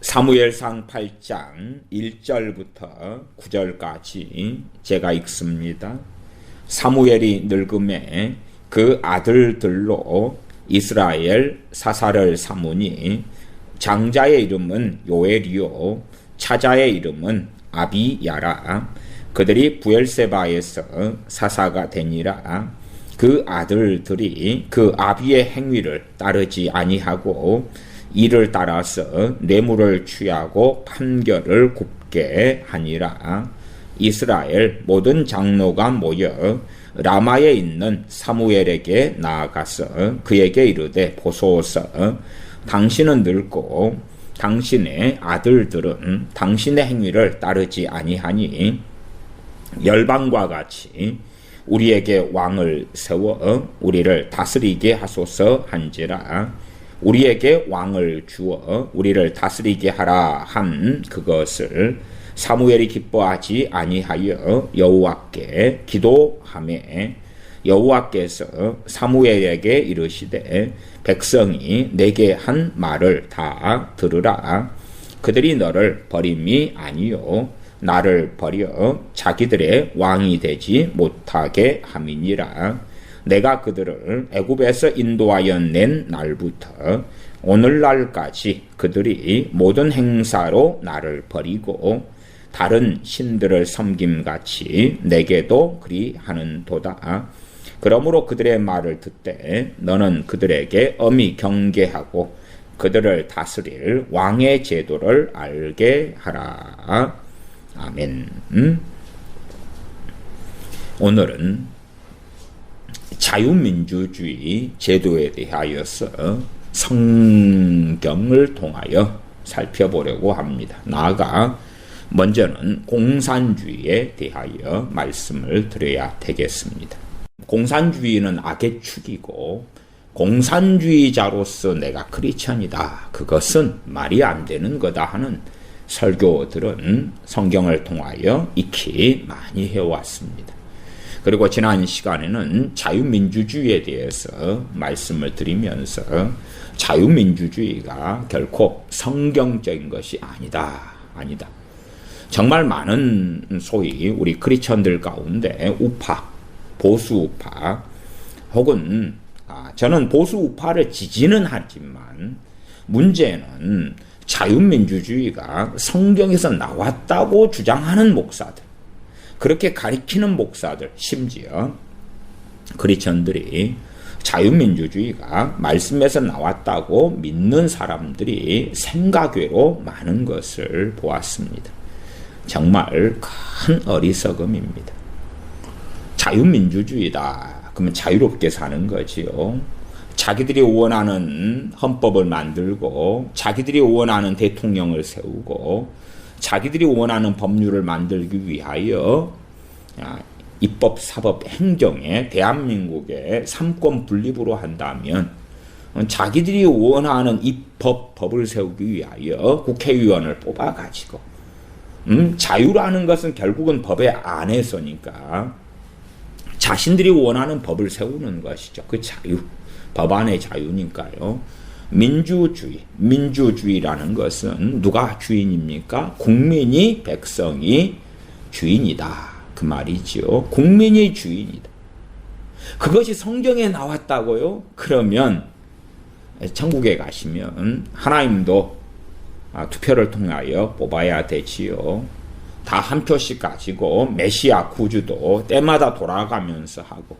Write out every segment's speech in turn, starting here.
사무엘상 8장 1절부터 9절까지 제가 읽습니다. 사무엘이 늙음에 그 아들들로 이스라엘 사사를 삼으니 장자의 이름은 요엘이요 차자의 이름은 아비야라. 그들이 부엘세바에서 사사가 되니라. 그 아들들이 그 아비의 행위를 따르지 아니하고 이를 따라서 뇌물을 취하고 판결을 굽게 하니라. 이스라엘 모든 장로가 모여 라마에 있는 사무엘에게 나아가서 그에게 이르되 보소서, 당신은 늙고 당신의 아들들은 당신의 행위를 따르지 아니하니 열방과 같이 우리에게 왕을 세워 우리를 다스리게 하소서 한지라. 우리에게 왕을 주어 우리를 다스리게 하라 한 그것을 사무엘이 기뻐하지 아니하여 여호와께 기도하매 여호와께서 사무엘에게 이르시되 백성이 내게 한 말을 다 들으라. 그들이 너를 버림이 아니요 나를 버려 자기들의 왕이 되지 못하게 함이니라. 내가 그들을 애굽에서 인도하여 낸 날부터 오늘날까지 그들이 모든 행사로 나를 버리고 다른 신들을 섬김같이 내게도 그리하는도다. 그러므로 그들의 말을 듣되 너는 그들에게 엄히 경계하고 그들을 다스릴 왕의 제도를 알게 하라. 아멘. 오늘은 자유민주주의 제도에 대하여서 성경을 통하여 살펴보려고 합니다. 나아가 먼저는 공산주의에 대하여 말씀을 드려야 되겠습니다. 공산주의는 악의 축이고 공산주의자로서 내가 크리스천이다, 그것은 말이 안 되는 거다 하는 설교들은 성경을 통하여 익히 많이 해왔습니다. 그리고 지난 시간에는 자유민주주의에 대해서 말씀을 드리면서 자유민주주의가 결코 성경적인 것이 아니다. 정말 많은 소위 우리 크리스천들 가운데 우파, 보수 우파 혹은 저는 보수 우파를 지지는 하지만 문제는 자유민주주의가 성경에서 나왔다고 주장하는 목사들, 그렇게 가리키는 목사들, 심지어 크리스천들이 자유민주주의가 말씀에서 나왔다고 믿는 사람들이 생각외로 많은 것을 보았습니다. 정말 큰 어리석음입니다. 자유민주주의다. 그러면 자유롭게 사는 거지요. 자기들이 원하는 헌법을 만들고 자기들이 원하는 대통령을 세우고 자기들이 원하는 법률을 만들기 위하여 입법, 사법, 행정에 대한민국의 삼권 분립으로 한다면 자기들이 원하는 법을 세우기 위하여 국회의원을 뽑아가지고 자유라는 것은 결국은 법의 안에서니까 자신들이 원하는 법을 세우는 것이죠. 그 자유, 법안의 자유니까요. 민주주의라는 것은 누가 주인입니까? 국민이, 백성이 주인이다, 그 말이죠. 국민이 주인이다. 그것이 성경에 나왔다고요? 그러면 천국에 가시면 하나님도 투표를 통하여 뽑아야 되지요. 다 한 표씩 가지고 메시아 구주도 때마다 돌아가면서 하고,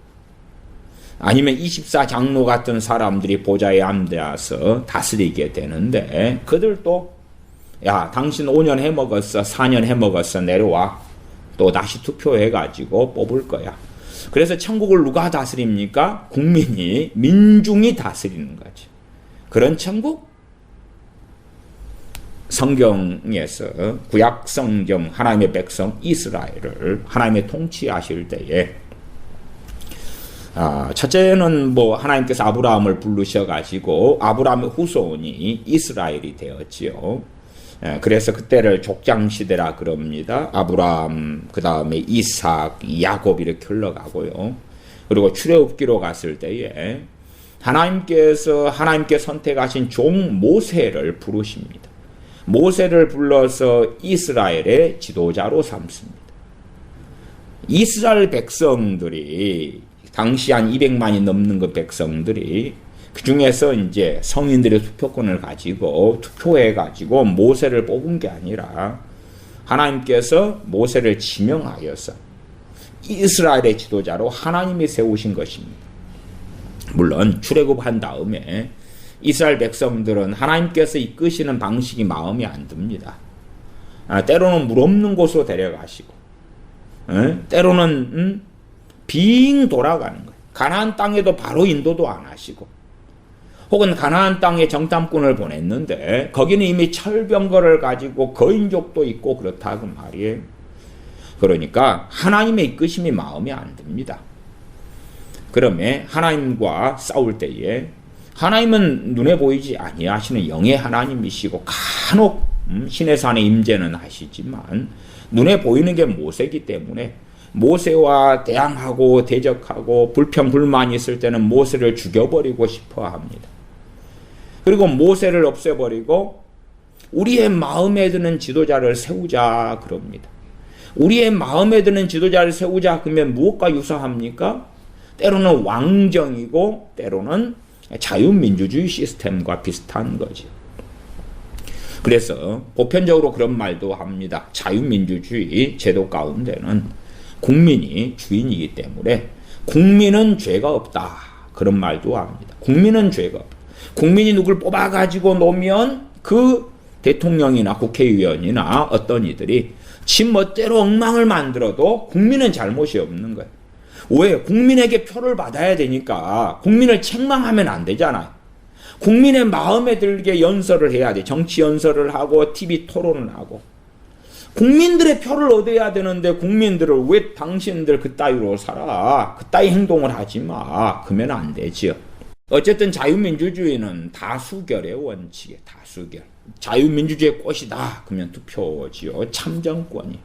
아니면 24장로 같은 사람들이 보좌에 앉아서 다스리게 되는데, 그들도 야, 당신 5년 해먹었어, 4년 해먹었어, 내려와, 또 다시 투표해가지고 뽑을 거야. 그래서 천국을 누가 다스립니까? 국민이, 민중이 다스리는 거죠. 그런 천국? 성경에서 구약 성경 하나님의 백성 이스라엘을 하나님의 통치하실 때에 첫째는 하나님께서 아브라함을 부르셔가지고 아브라함의 후손이 이스라엘이 되었지요. 그래서 그때를 족장시대라 그럽니다. 아브라함, 그 다음에 이삭, 야곱 이렇게 흘러가고요. 그리고 출애굽기로 갔을 때에 하나님께 선택하신 종 모세를 부르십니다. 모세를 불러서 이스라엘의 지도자로 삼습니다. 이스라엘 백성들이 당시 한 200만이 넘는 그 백성들이 그 중에서 이제 성인들의 투표권을 가지고 투표해 가지고 모세를 뽑은 게 아니라 하나님께서 모세를 지명하여서 이스라엘의 지도자로 하나님이 세우신 것입니다. 물론 출애굽한 다음에 이스라엘 백성들은 하나님께서 이끄시는 방식이 마음에 안 듭니다. 때로는 물 없는 곳으로 데려가시고, 때로는 빙 돌아가는 거예요. 가나안 땅에도 바로 인도도 안 하시고, 혹은 가나안 땅에 정탐꾼을 보냈는데 거기는 이미 철병거를 가지고 거인족도 있고 그렇다 그 말이에요. 그러니까 하나님의 이끄심이 마음에 안 듭니다. 그러면 하나님과 싸울 때에 하나님은 눈에 보이지 아니하시는 영의 하나님이시고 간혹 신의 산에 임재는 하시지만 눈에 보이는 게 모세이기 때문에 모세와 대항하고 대적하고 불평불만이 있을 때는 모세를 죽여버리고 싶어 합니다. 그리고 모세를 없애버리고 우리의 마음에 드는 지도자를 세우자 그럽니다. 우리의 마음에 드는 지도자를 세우자 그러면 무엇과 유사합니까? 때로는 왕정이고 때로는 자유민주주의 시스템과 비슷한 거죠. 그래서 보편적으로 그런 말도 합니다. 자유민주주의 제도 가운데는 국민이 주인이기 때문에 국민은 죄가 없다. 그런 말도 합니다. 국민은 죄가 없다. 국민이 누굴 뽑아가지고 놓으면 그 대통령이나 국회의원이나 어떤 이들이 지 멋대로 엉망을 만들어도 국민은 잘못이 없는 거예요. 왜? 국민에게 표를 받아야 되니까 국민을 책망하면 안 되잖아요. 국민의 마음에 들게 연설을 해야 돼. 정치 연설을 하고 TV 토론을 하고. 국민들의 표를 얻어야 되는데 국민들을 왜 당신들 그따위로 살아? 그따위 행동을 하지 마. 그러면 안 되지요. 어쨌든 자유민주주의는 다수결의 원칙이에요. 다수결. 자유민주주의의 꽃이다. 그러면 투표지요. 참정권이.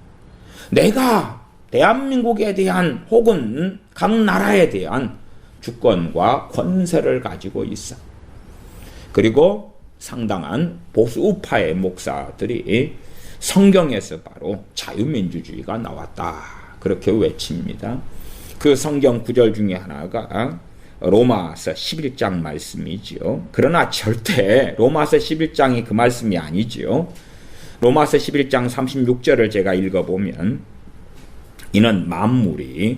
내가 대한민국에 대한 혹은 각 나라에 대한 주권과 권세를 가지고 있어. 그리고 상당한 보수 우파의 목사들이 성경에서 바로 자유민주주의가 나왔다. 그렇게 외칩니다. 그 성경 구절 중에 하나가 로마서 11장 말씀이지요. 그러나 절대 로마서 11장이 그 말씀이 아니지요. 로마서 11장 36절을 제가 읽어보면 이는 만물이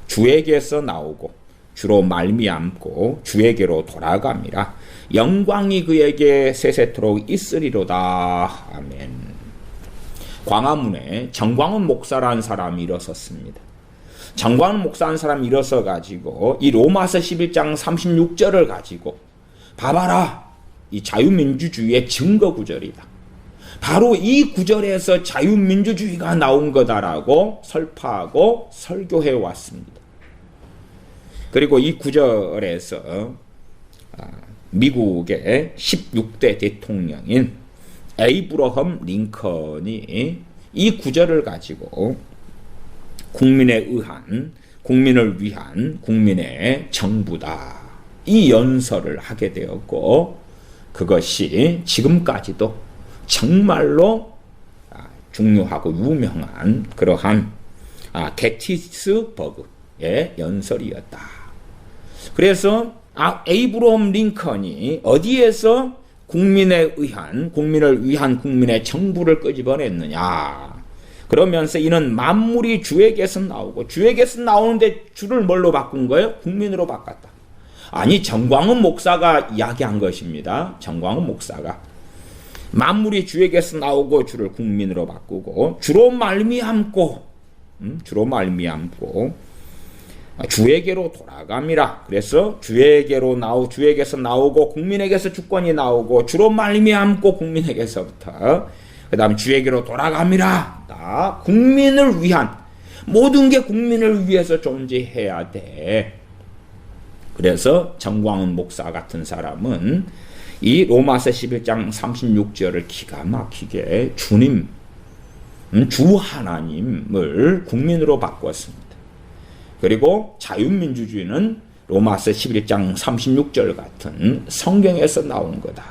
주에게서 나오고 주로 말미암고 주에게로 돌아감이라 영광이 그에게 세세토록 있으리로다. 아멘. 광화문에 정광훈 목사라는 사람이 일어섰습니다. 정광훈 목사라는 사람이 일어서 가지고 이 로마서 11장 36절을 가지고 봐봐라. 이 자유민주주의의 증거 구절이다. 바로 이 구절에서 자유민주주의가 나온 거다라고 설파하고 설교해 왔습니다. 그리고 이 구절에서 미국의 16대 대통령인 에이브러함 링컨이 이 구절을 가지고 국민에 의한, 국민을 위한 국민의 정부다. 이 연설을 하게 되었고 그것이 지금까지도 정말로 중요하고 유명한 그러한 게티스버그의 연설이었다. 그래서 에이브러함 링컨이 어디에서 국민에 의한, 국민을 위한 국민의 정부를 끄집어냈느냐. 그러면서 이는 만물이 주에게서 나오고 주에게서 나오는데 주를 뭘로 바꾼 거예요? 국민으로 바꿨다. 아니 정광훈 목사가 이야기한 것입니다. 정광훈 목사가 만물이 주에게서 나오고 주를 국민으로 바꾸고 주로 말미암고 주에게로 돌아감이라. 그래서 주에게서 나오고 국민에게서 주권이 나오고 주로 말미암고 국민에게서부터 그 다음에 주에게로 돌아감이라. 다 국민을 위한 모든 게 국민을 위해서 존재해야 돼. 그래서 정광훈 목사 같은 사람은 이 로마서 11장 36절을 기가 막히게 주님, 주 하나님을 국민으로 바꿨습니다. 그리고 자유민주주의는 로마서 11장 36절 같은 성경에서 나온 거다.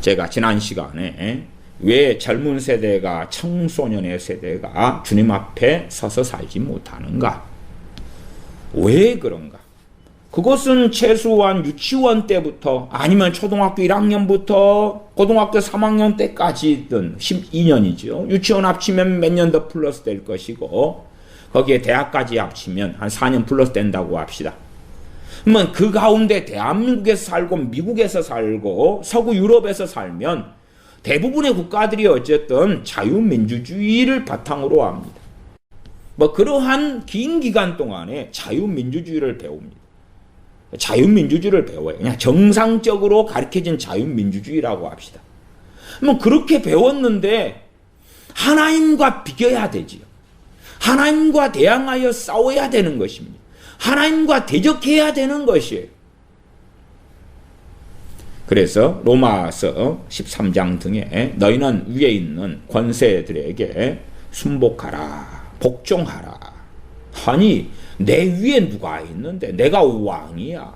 제가 지난 시간에 왜 젊은 세대가, 청소년의 세대가 주님 앞에 서서 살지 못하는가? 왜 그런가? 그것은 최소한 유치원 때부터 아니면 초등학교 1학년부터 고등학교 3학년 때까지든 12년이죠. 유치원 합치면 몇 년 더 플러스 될 것이고 거기에 대학까지 합치면 한 4년 플러스 된다고 합시다. 그러면 그 가운데 대한민국에서 살고 미국에서 살고 서구 유럽에서 살면 대부분의 국가들이 어쨌든 자유민주주의를 바탕으로 합니다. 뭐 그러한 긴 기간 동안에 자유민주주의를 배웁니다. 자유민주주의를 배워요. 그냥 정상적으로 가르쳐진 자유민주주의라고 합시다. 뭐 그렇게 배웠는데 하나님과 비교해야 되지요. 하나님과 대항하여 싸워야 되는 것입니다. 하나님과 대적해야 되는 것이에요. 그래서 로마서 13장 등에 너희는 위에 있는 권세들에게 순복하라, 복종하라. 아니 내 위에 누가 있는데 내가 왕이야.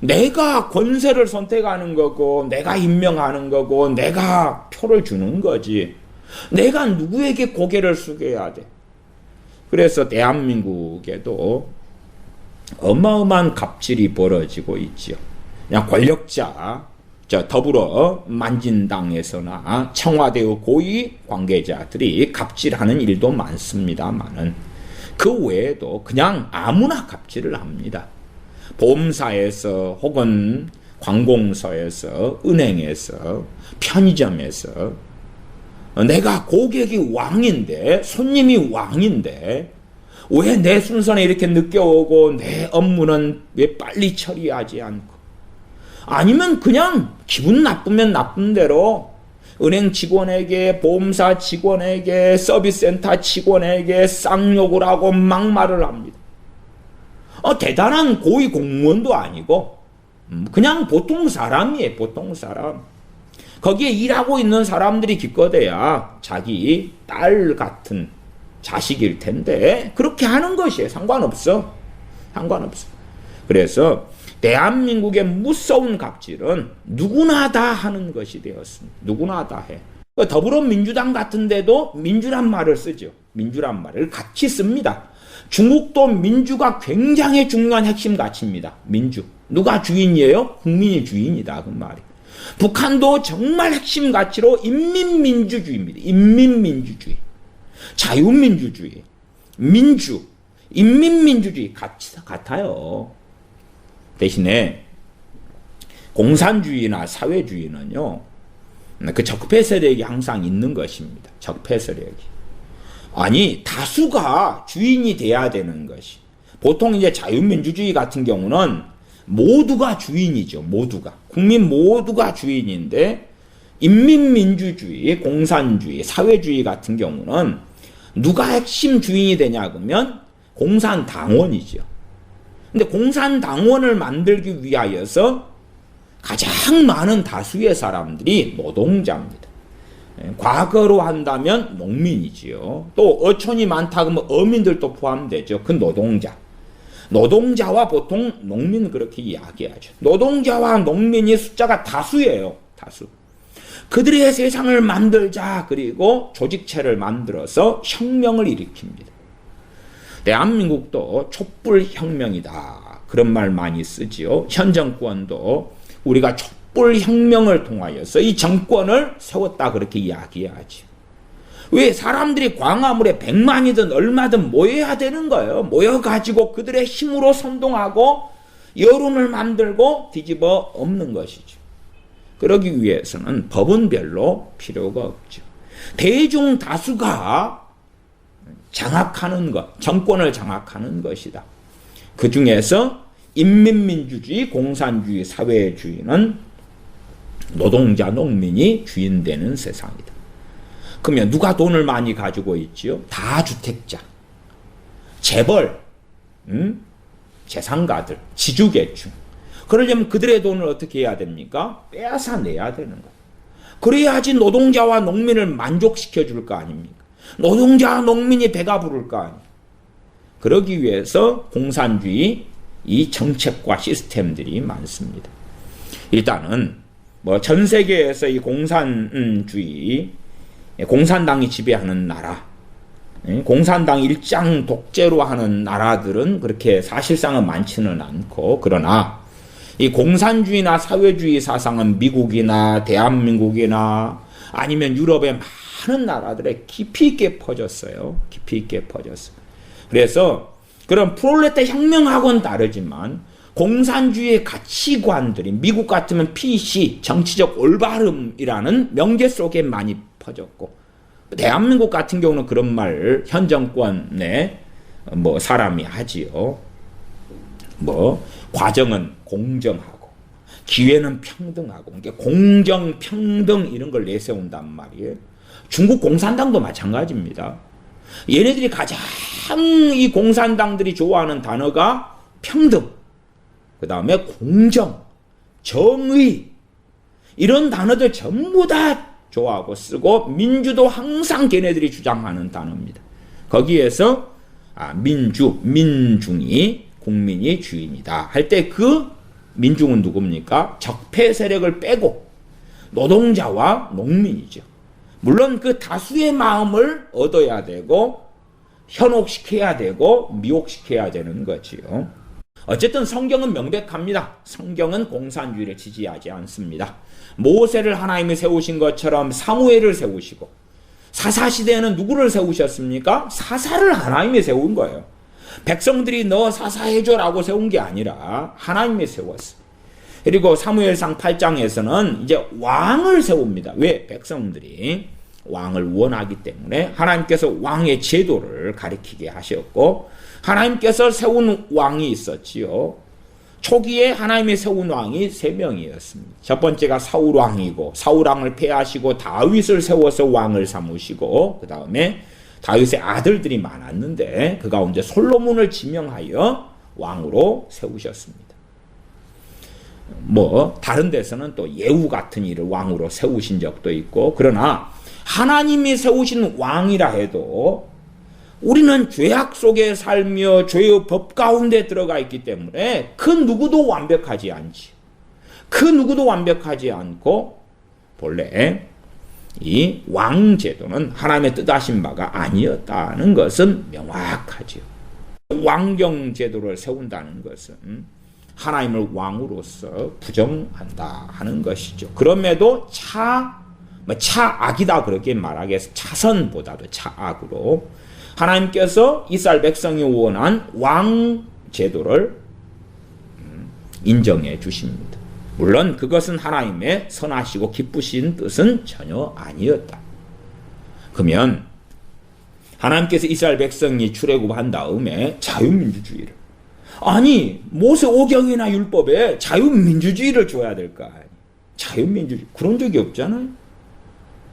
내가 권세를 선택하는 거고 내가 임명하는 거고 내가 표를 주는 거지. 내가 누구에게 고개를 숙여야 돼. 그래서 대한민국에도 어마어마한 갑질이 벌어지고 있지요. 그냥 권력자, 더불어 만진당에서나 청와대의 고위 관계자들이 갑질하는 일도 많습니다만은 그 외에도 그냥 아무나 갑질을 합니다. 보험사에서 혹은 관공서에서, 은행에서, 편의점에서 내가 고객이 왕인데, 손님이 왕인데 왜 내 순서는 이렇게 늦게 오고 내 업무는 왜 빨리 처리하지 않고, 아니면 그냥 기분 나쁘면 나쁜 대로 은행 직원에게, 보험사 직원에게, 서비스센터 직원에게 쌍욕을 하고 막말을 합니다. 대단한 고위 공무원도 아니고 그냥 보통 사람이에요. 보통 사람. 거기에 일하고 있는 사람들이 기껏해야 자기 딸 같은 자식일 텐데 그렇게 하는 것이에요. 상관없어. 상관없어. 그래서 대한민국의 무서운 갑질은 누구나 다 하는 것이 되었습니다. 누구나 다 해. 더불어민주당 같은 데도 민주란 말을 쓰죠. 민주란 말을 같이 씁니다. 중국도 민주가 굉장히 중요한 핵심 가치입니다. 민주. 누가 주인이에요? 국민이 주인이다. 그 말이. 북한도 정말 핵심 가치로 인민민주주의입니다. 인민민주주의. 자유민주주의. 민주. 인민민주주의 같아요. 대신에 공산주의나 사회주의는요, 그 적폐 세력이 항상 있는 것입니다. 적폐 세력이. 아니, 다수가 주인이 돼야 되는 것이. 보통 이제 자유민주주의 같은 경우는 모두가 주인이죠. 모두가. 국민 모두가 주인인데, 인민민주주의, 공산주의, 사회주의 같은 경우는 누가 핵심 주인이 되냐 그러면 공산당원이죠. 근데 공산당원을 만들기 위하여서 가장 많은 다수의 사람들이 노동자입니다. 과거로 한다면 농민이지요. 또 어촌이 많다 그러면 어민들도 포함되죠. 그 노동자. 노동자와 보통 농민 그렇게 이야기하죠. 노동자와 농민이 숫자가 다수예요. 다수. 그들의 세상을 만들자. 그리고 조직체를 만들어서 혁명을 일으킵니다. 대한민국도 촛불혁명이다. 그런 말 많이 쓰지요. 현 정권도 우리가 촛불혁명을 통하여서 이 정권을 세웠다. 그렇게 이야기하지. 왜 사람들이 광화문에 100만이든 얼마든 모여야 되는 거예요. 모여가지고 그들의 힘으로 선동하고 여론을 만들고 뒤집어 엎는 것이죠. 그러기 위해서는 법은 별로 필요가 없죠. 대중 다수가 장악하는 것, 정권을 장악하는 것이다. 그 중에서 인민민주주의, 공산주의, 사회주의는 노동자, 농민이 주인 되는 세상이다. 그러면 누가 돈을 많이 가지고 있지요? 다주택자, 재벌, 재산가들, 지주계층. 그러려면 그들의 돈을 어떻게 해야 됩니까? 빼앗아내야 되는 거예요. 그래야지 노동자와 농민을 만족시켜 줄 거 아닙니까? 노동자와 농민이 배가 부를 거 아니에요. 그러기 위해서 공산주의 이 정책과 시스템들이 많습니다. 일단은 뭐 전 세계에서 이 공산주의, 공산당이 지배하는 나라, 공산당 일장 독재로 하는 나라들은 그렇게 사실상은 많지는 않고, 그러나 이 공산주의나 사회주의 사상은 미국이나 대한민국이나 아니면 유럽의 많은 나라들에 깊이 있게 퍼졌어요. 깊이 있게 퍼졌어요. 그래서 그런 프롤레타 혁명하고는 다르지만 공산주의의 가치관들이 미국 같으면 PC, 정치적 올바름이라는 명제 속에 많이 퍼졌고, 대한민국 같은 경우는 그런 말 현 정권의 뭐 사람이 하지요. 뭐 과정은 공정하고 기회는 평등하고, 그러니까 공정, 평등 이런 걸 내세운단 말이에요. 중국 공산당도 마찬가지입니다. 얘네들이 가장 이 공산당들이 좋아하는 단어가 평등, 그 다음에 공정, 정의, 이런 단어들 전부 다 좋아하고 쓰고, 민주도 항상 걔네들이 주장하는 단어입니다. 거기에서 민중이 국민이 주인이다 할 때 그 민중은 누굽니까? 적폐 세력을 빼고 노동자와 농민이죠. 물론 그 다수의 마음을 얻어야 되고 현혹시켜야 되고 미혹시켜야 되는 거지요. 어쨌든 성경은 명백합니다. 성경은 공산주의를 지지하지 않습니다. 모세를 하나님이 세우신 것처럼 사무엘을 세우시고, 사사시대에는 누구를 세우셨습니까? 사사를 하나님이 세운 거예요. 백성들이 너 사사해줘라고 세운 게 아니라 하나님이 세웠어요. 그리고 사무엘상 8장에서는 이제 왕을 세웁니다. 왜? 백성들이 왕을 원하기 때문에 하나님께서 왕의 제도를 가리키게 하셨고, 하나님께서 세운 왕이 있었지요. 초기에 하나님이 세운 왕이 3명이었습니다. 첫 번째가 사울왕이고, 사울왕을 폐하시고 다윗을 세워서 왕을 삼으시고, 그 다음에 다윗의 아들들이 많았는데 그 가운데 솔로몬을 지명하여 왕으로 세우셨습니다. 뭐 다른 데서는 또 예후 같은 이를 왕으로 세우신 적도 있고, 그러나 하나님이 세우신 왕이라 해도 우리는 죄악 속에 살며 죄의 법 가운데 들어가 있기 때문에 그 누구도 완벽하지 않지. 그 누구도 완벽하지 않고, 본래 이 왕제도는 하나님의 뜻하신 바가 아니었다는 것은 명확하지요. 왕경제도를 세운다는 것은 하나님을 왕으로서 부정한다 하는 것이죠. 그럼에도 차악이다 그렇게 말하겠어. 차선보다도 차악으로 하나님께서 이스라엘 백성이 원한 왕제도를 인정해 주십니다. 물론 그것은 하나님의 선하시고 기쁘신 뜻은 전혀 아니었다. 그러면 하나님께서 이스라엘 백성이 출애굽한 다음에 자유민주주의를, 아니 모세 오경이나 율법에 자유민주주의를 줘야 될 거 아니에요. 자유민주주의 그런 적이 없잖아요.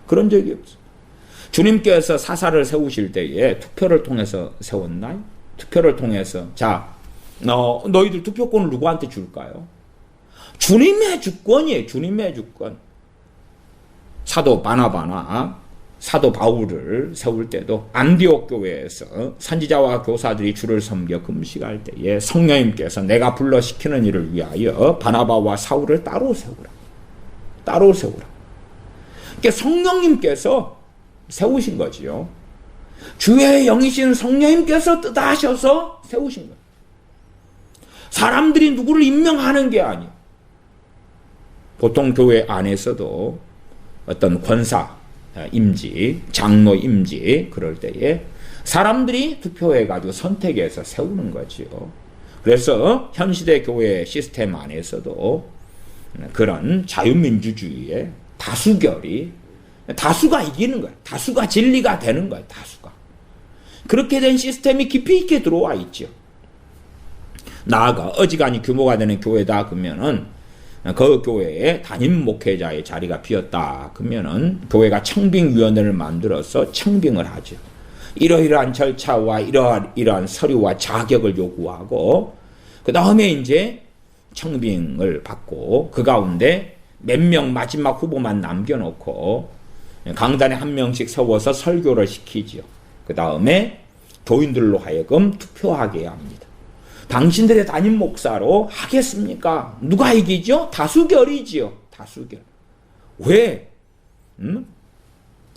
그런 적이 없어. 주님께서 사사를 세우실 때에 투표를 통해서 세웠나요? 투표를 통해서 자 너희들 투표권을 누구한테 줄까요? 주님의 주권이에요. 주님의 주권. 사도 바나바나 사도 바울을 세울 때도 안디옥 교회에서 선지자와 교사들이 주를 섬겨 금식할 때에 성령님께서 내가 불러 시키는 일을 위하여 바나바와 사울을 따로 세우라. 따로 세우라. 그러니까 성령님께서 세우신 거지요. 주의 영이신 성령님께서 뜻하셔서 세우신 거예요. 사람들이 누구를 임명하는 게 아니에요. 보통 교회 안에서도 어떤 권사 임지, 장로 임지 그럴 때에 사람들이 투표해가지고 선택해서 세우는 거지요. 그래서 현시대 교회 시스템 안에서도 그런 자유민주주의의 다수결이, 다수가 이기는 거예요. 다수가 진리가 되는 거예요. 다수가. 그렇게 된 시스템이 깊이 있게 들어와 있죠. 나아가 어지간히 규모가 되는 교회다 그러면은 그 교회에 담임 목회자의 자리가 비었다 그러면은 교회가 청빙위원회를 만들어서 청빙을 하죠. 이러이러한 절차와 이러한 서류와 자격을 요구하고 그 다음에 이제 청빙을 받고 그 가운데 몇 명 마지막 후보만 남겨놓고 강단에 한 명씩 세워서 설교를 시키죠. 그 다음에 교인들로 하여금 투표하게 합니다. 당신들의 담임 목사로 하겠습니까? 누가 이기죠? 다수결이지요. 다수결. 왜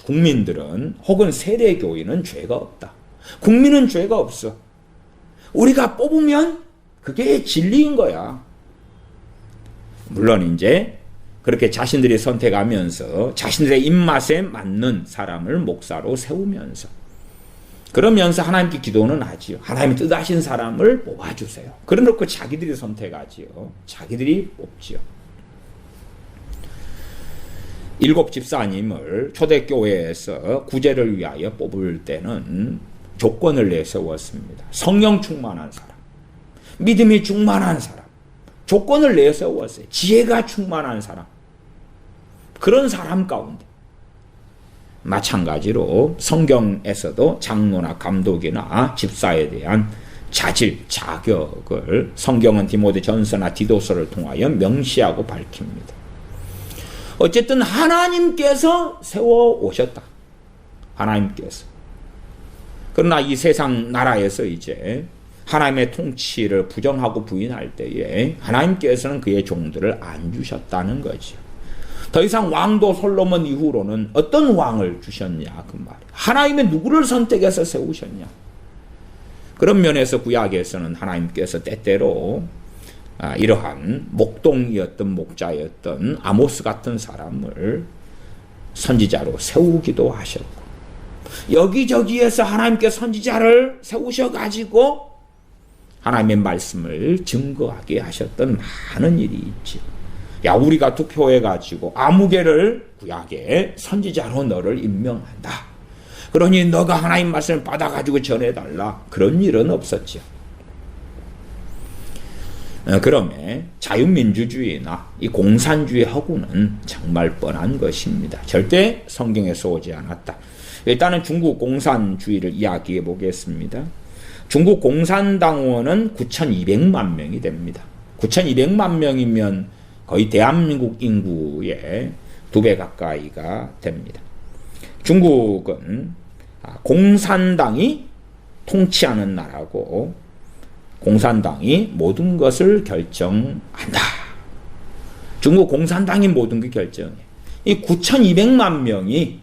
국민들은 혹은 세례교인은 죄가 없다. 국민은 죄가 없어. 우리가 뽑으면 그게 진리인 거야. 물론 이제 그렇게 자신들이 선택하면서 자신들의 입맛에 맞는 사람을 목사로 세우면서 그러면서 하나님께 기도는 하지요. 하나님이 뜻하신 사람을 뽑아주세요. 그래놓고 자기들이 선택하지요. 자기들이 뽑지요. 7 집사님을 초대교회에서 구제를 위하여 뽑을 때는 조건을 내세웠습니다. 성령 충만한 사람, 믿음이 충만한 사람, 조건을 내세웠어요. 지혜가 충만한 사람, 그런 사람 가운데 마찬가지로 성경에서도 장로나 감독이나 집사에 대한 자질, 자격을 성경은 디모데 전서나 디도서를 통하여 명시하고 밝힙니다. 어쨌든 하나님께서 세워 오셨다. 하나님께서. 그러나 이 세상 나라에서 이제 하나님의 통치를 부정하고 부인할 때에 하나님께서는 그의 종들을 안 주셨다는 거죠. 더 이상 왕도 솔로몬 이후로는 어떤 왕을 주셨냐 그 말이에요. 하나님의 누구를 선택해서 세우셨냐. 그런 면에서 구약에서는 하나님께서 때때로 이러한 목동이었던 목자였던 아모스 같은 사람을 선지자로 세우기도 하셨고 여기저기에서 하나님께 선지자를 세우셔가지고 하나님의 말씀을 증거하게 하셨던 많은 일이 있지. 야, 우리가 투표해가지고 아무개를 구약에 선지자로 너를 임명한다. 그러니 너가 하나님 말씀을 받아가지고 전해달라. 그런 일은 없었죠. 그러면 자유민주주의나 이 공산주의하고는 정말 뻔한 것입니다. 절대 성경에서 오지 않았다. 일단은 중국 공산주의를 이야기해 보겠습니다. 중국 공산당원은 9,200만 명이 됩니다. 9,200만 명이면 거의 대한민국 인구의 2배 가까이가 됩니다. 중국은 공산당이 통치하는 나라고 공산당이 모든 것을 결정한다. 중국 공산당이 모든 걸 결정해. 이 9,200만 명이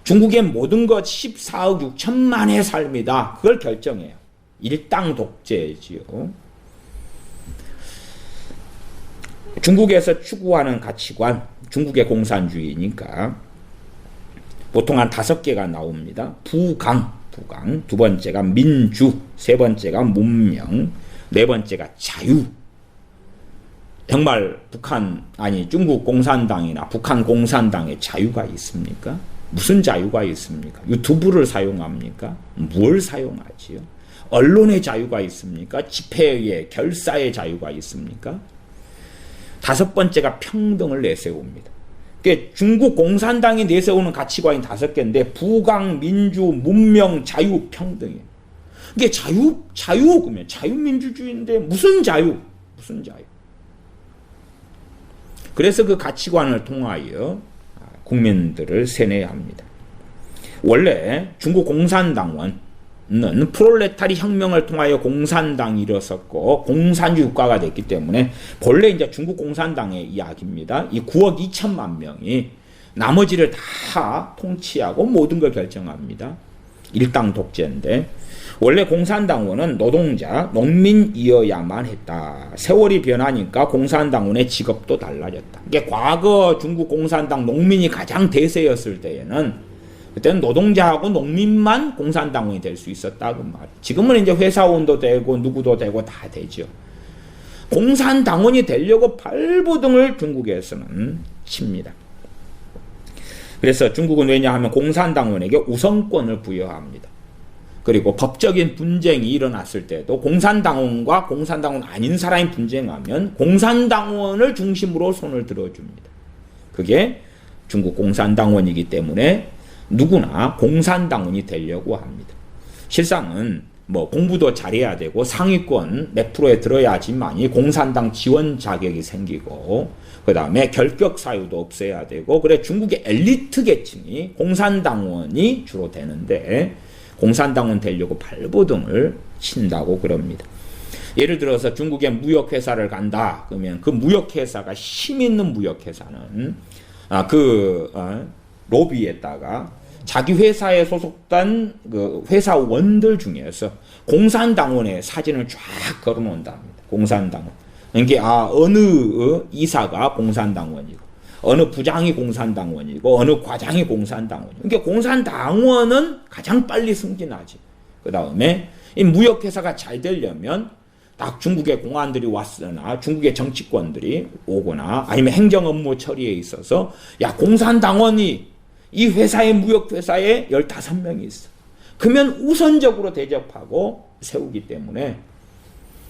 중국의 모든 것 14억 6천만의 삶이다. 그걸 결정해요. 일당 독재지요. 중국에서 추구하는 가치관, 중국의 공산주의니까 보통 한 5개가 나옵니다. 부강, 두 번째가 민주, 세 번째가 문명, 네 번째가 자유. 정말 중국 공산당이나 북한 공산당에 자유가 있습니까? 무슨 자유가 있습니까? 유튜브를 사용합니까? 뭘 사용하지요? 언론의 자유가 있습니까? 집회의 결사의 자유가 있습니까? 5번째가 평등을 내세웁니다. 중국 공산당이 내세우는 가치관이 5개인데 부강, 민주, 문명, 자유, 평등이에요. 이게 그러면 자유민주주의인데 무슨 자유? 그래서 그 가치관을 통하여 국민들을 세뇌해야 합니다. 원래 중국 공산당원은 프롤레타리 혁명을 통하여 공산당이 일어섰고 공산주의 국가가 됐기 때문에 본래 이제 중국 공산당의 이야기입니다. 이 9억 2천만 명이 나머지를 다 통치하고 모든 걸 결정합니다. 일당 독재인데 원래 공산당원은 노동자, 농민이어야만 했다. 세월이 변하니까 공산당원의 직업도 달라졌다. 이게 과거 중국 공산당 농민이 가장 대세였을 때에는 그때는 노동자하고 농민만 공산당원이 될 수 있었다 그 말. 지금은 이제 회사원도 되고 누구도 되고 다 되죠. 공산당원이 되려고 발버둥을 중국에서는 칩니다. 그래서 중국은 왜냐하면 공산당원에게 우선권을 부여합니다. 그리고 법적인 분쟁이 일어났을 때도 공산당원과 공산당원 아닌 사람이 분쟁하면 공산당원을 중심으로 손을 들어줍니다. 그게 중국 공산당원이기 때문에 누구나 공산당원이 되려고 합니다. 실상은 공부도 잘해야 되고 상위권 몇 프로에 들어야지만이 공산당 지원 자격이 생기고 그 다음에 결격 사유도 없애야 되고 그래 중국의 엘리트 계층이 공산당원이 주로 되는데 공산당원 되려고 발버둥을 친다고 그럽니다. 예를 들어서 중국의 무역회사를 간다 그러면 그 무역회사가 힘 있는 무역회사는 로비에다가 자기 회사에 소속된 그 회사원들 중에서 공산당원의 사진을 쫙 걸어놓는답니다. 공산당원. 그러니까 어느 이사가 공산당원이고 어느 부장이 공산당원이고 어느 과장이 공산당원이고. 그러니까 공산당원은 가장 빨리 승진하지. 그 다음에 이 무역회사가 잘 되려면 딱 중국의 공안들이 왔으나 중국의 정치권들이 오거나 아니면 행정 업무 처리에 있어서 야 공산당원이 이 회사의 무역회사에 15명이 있어. 그러면 우선적으로 대접하고 세우기 때문에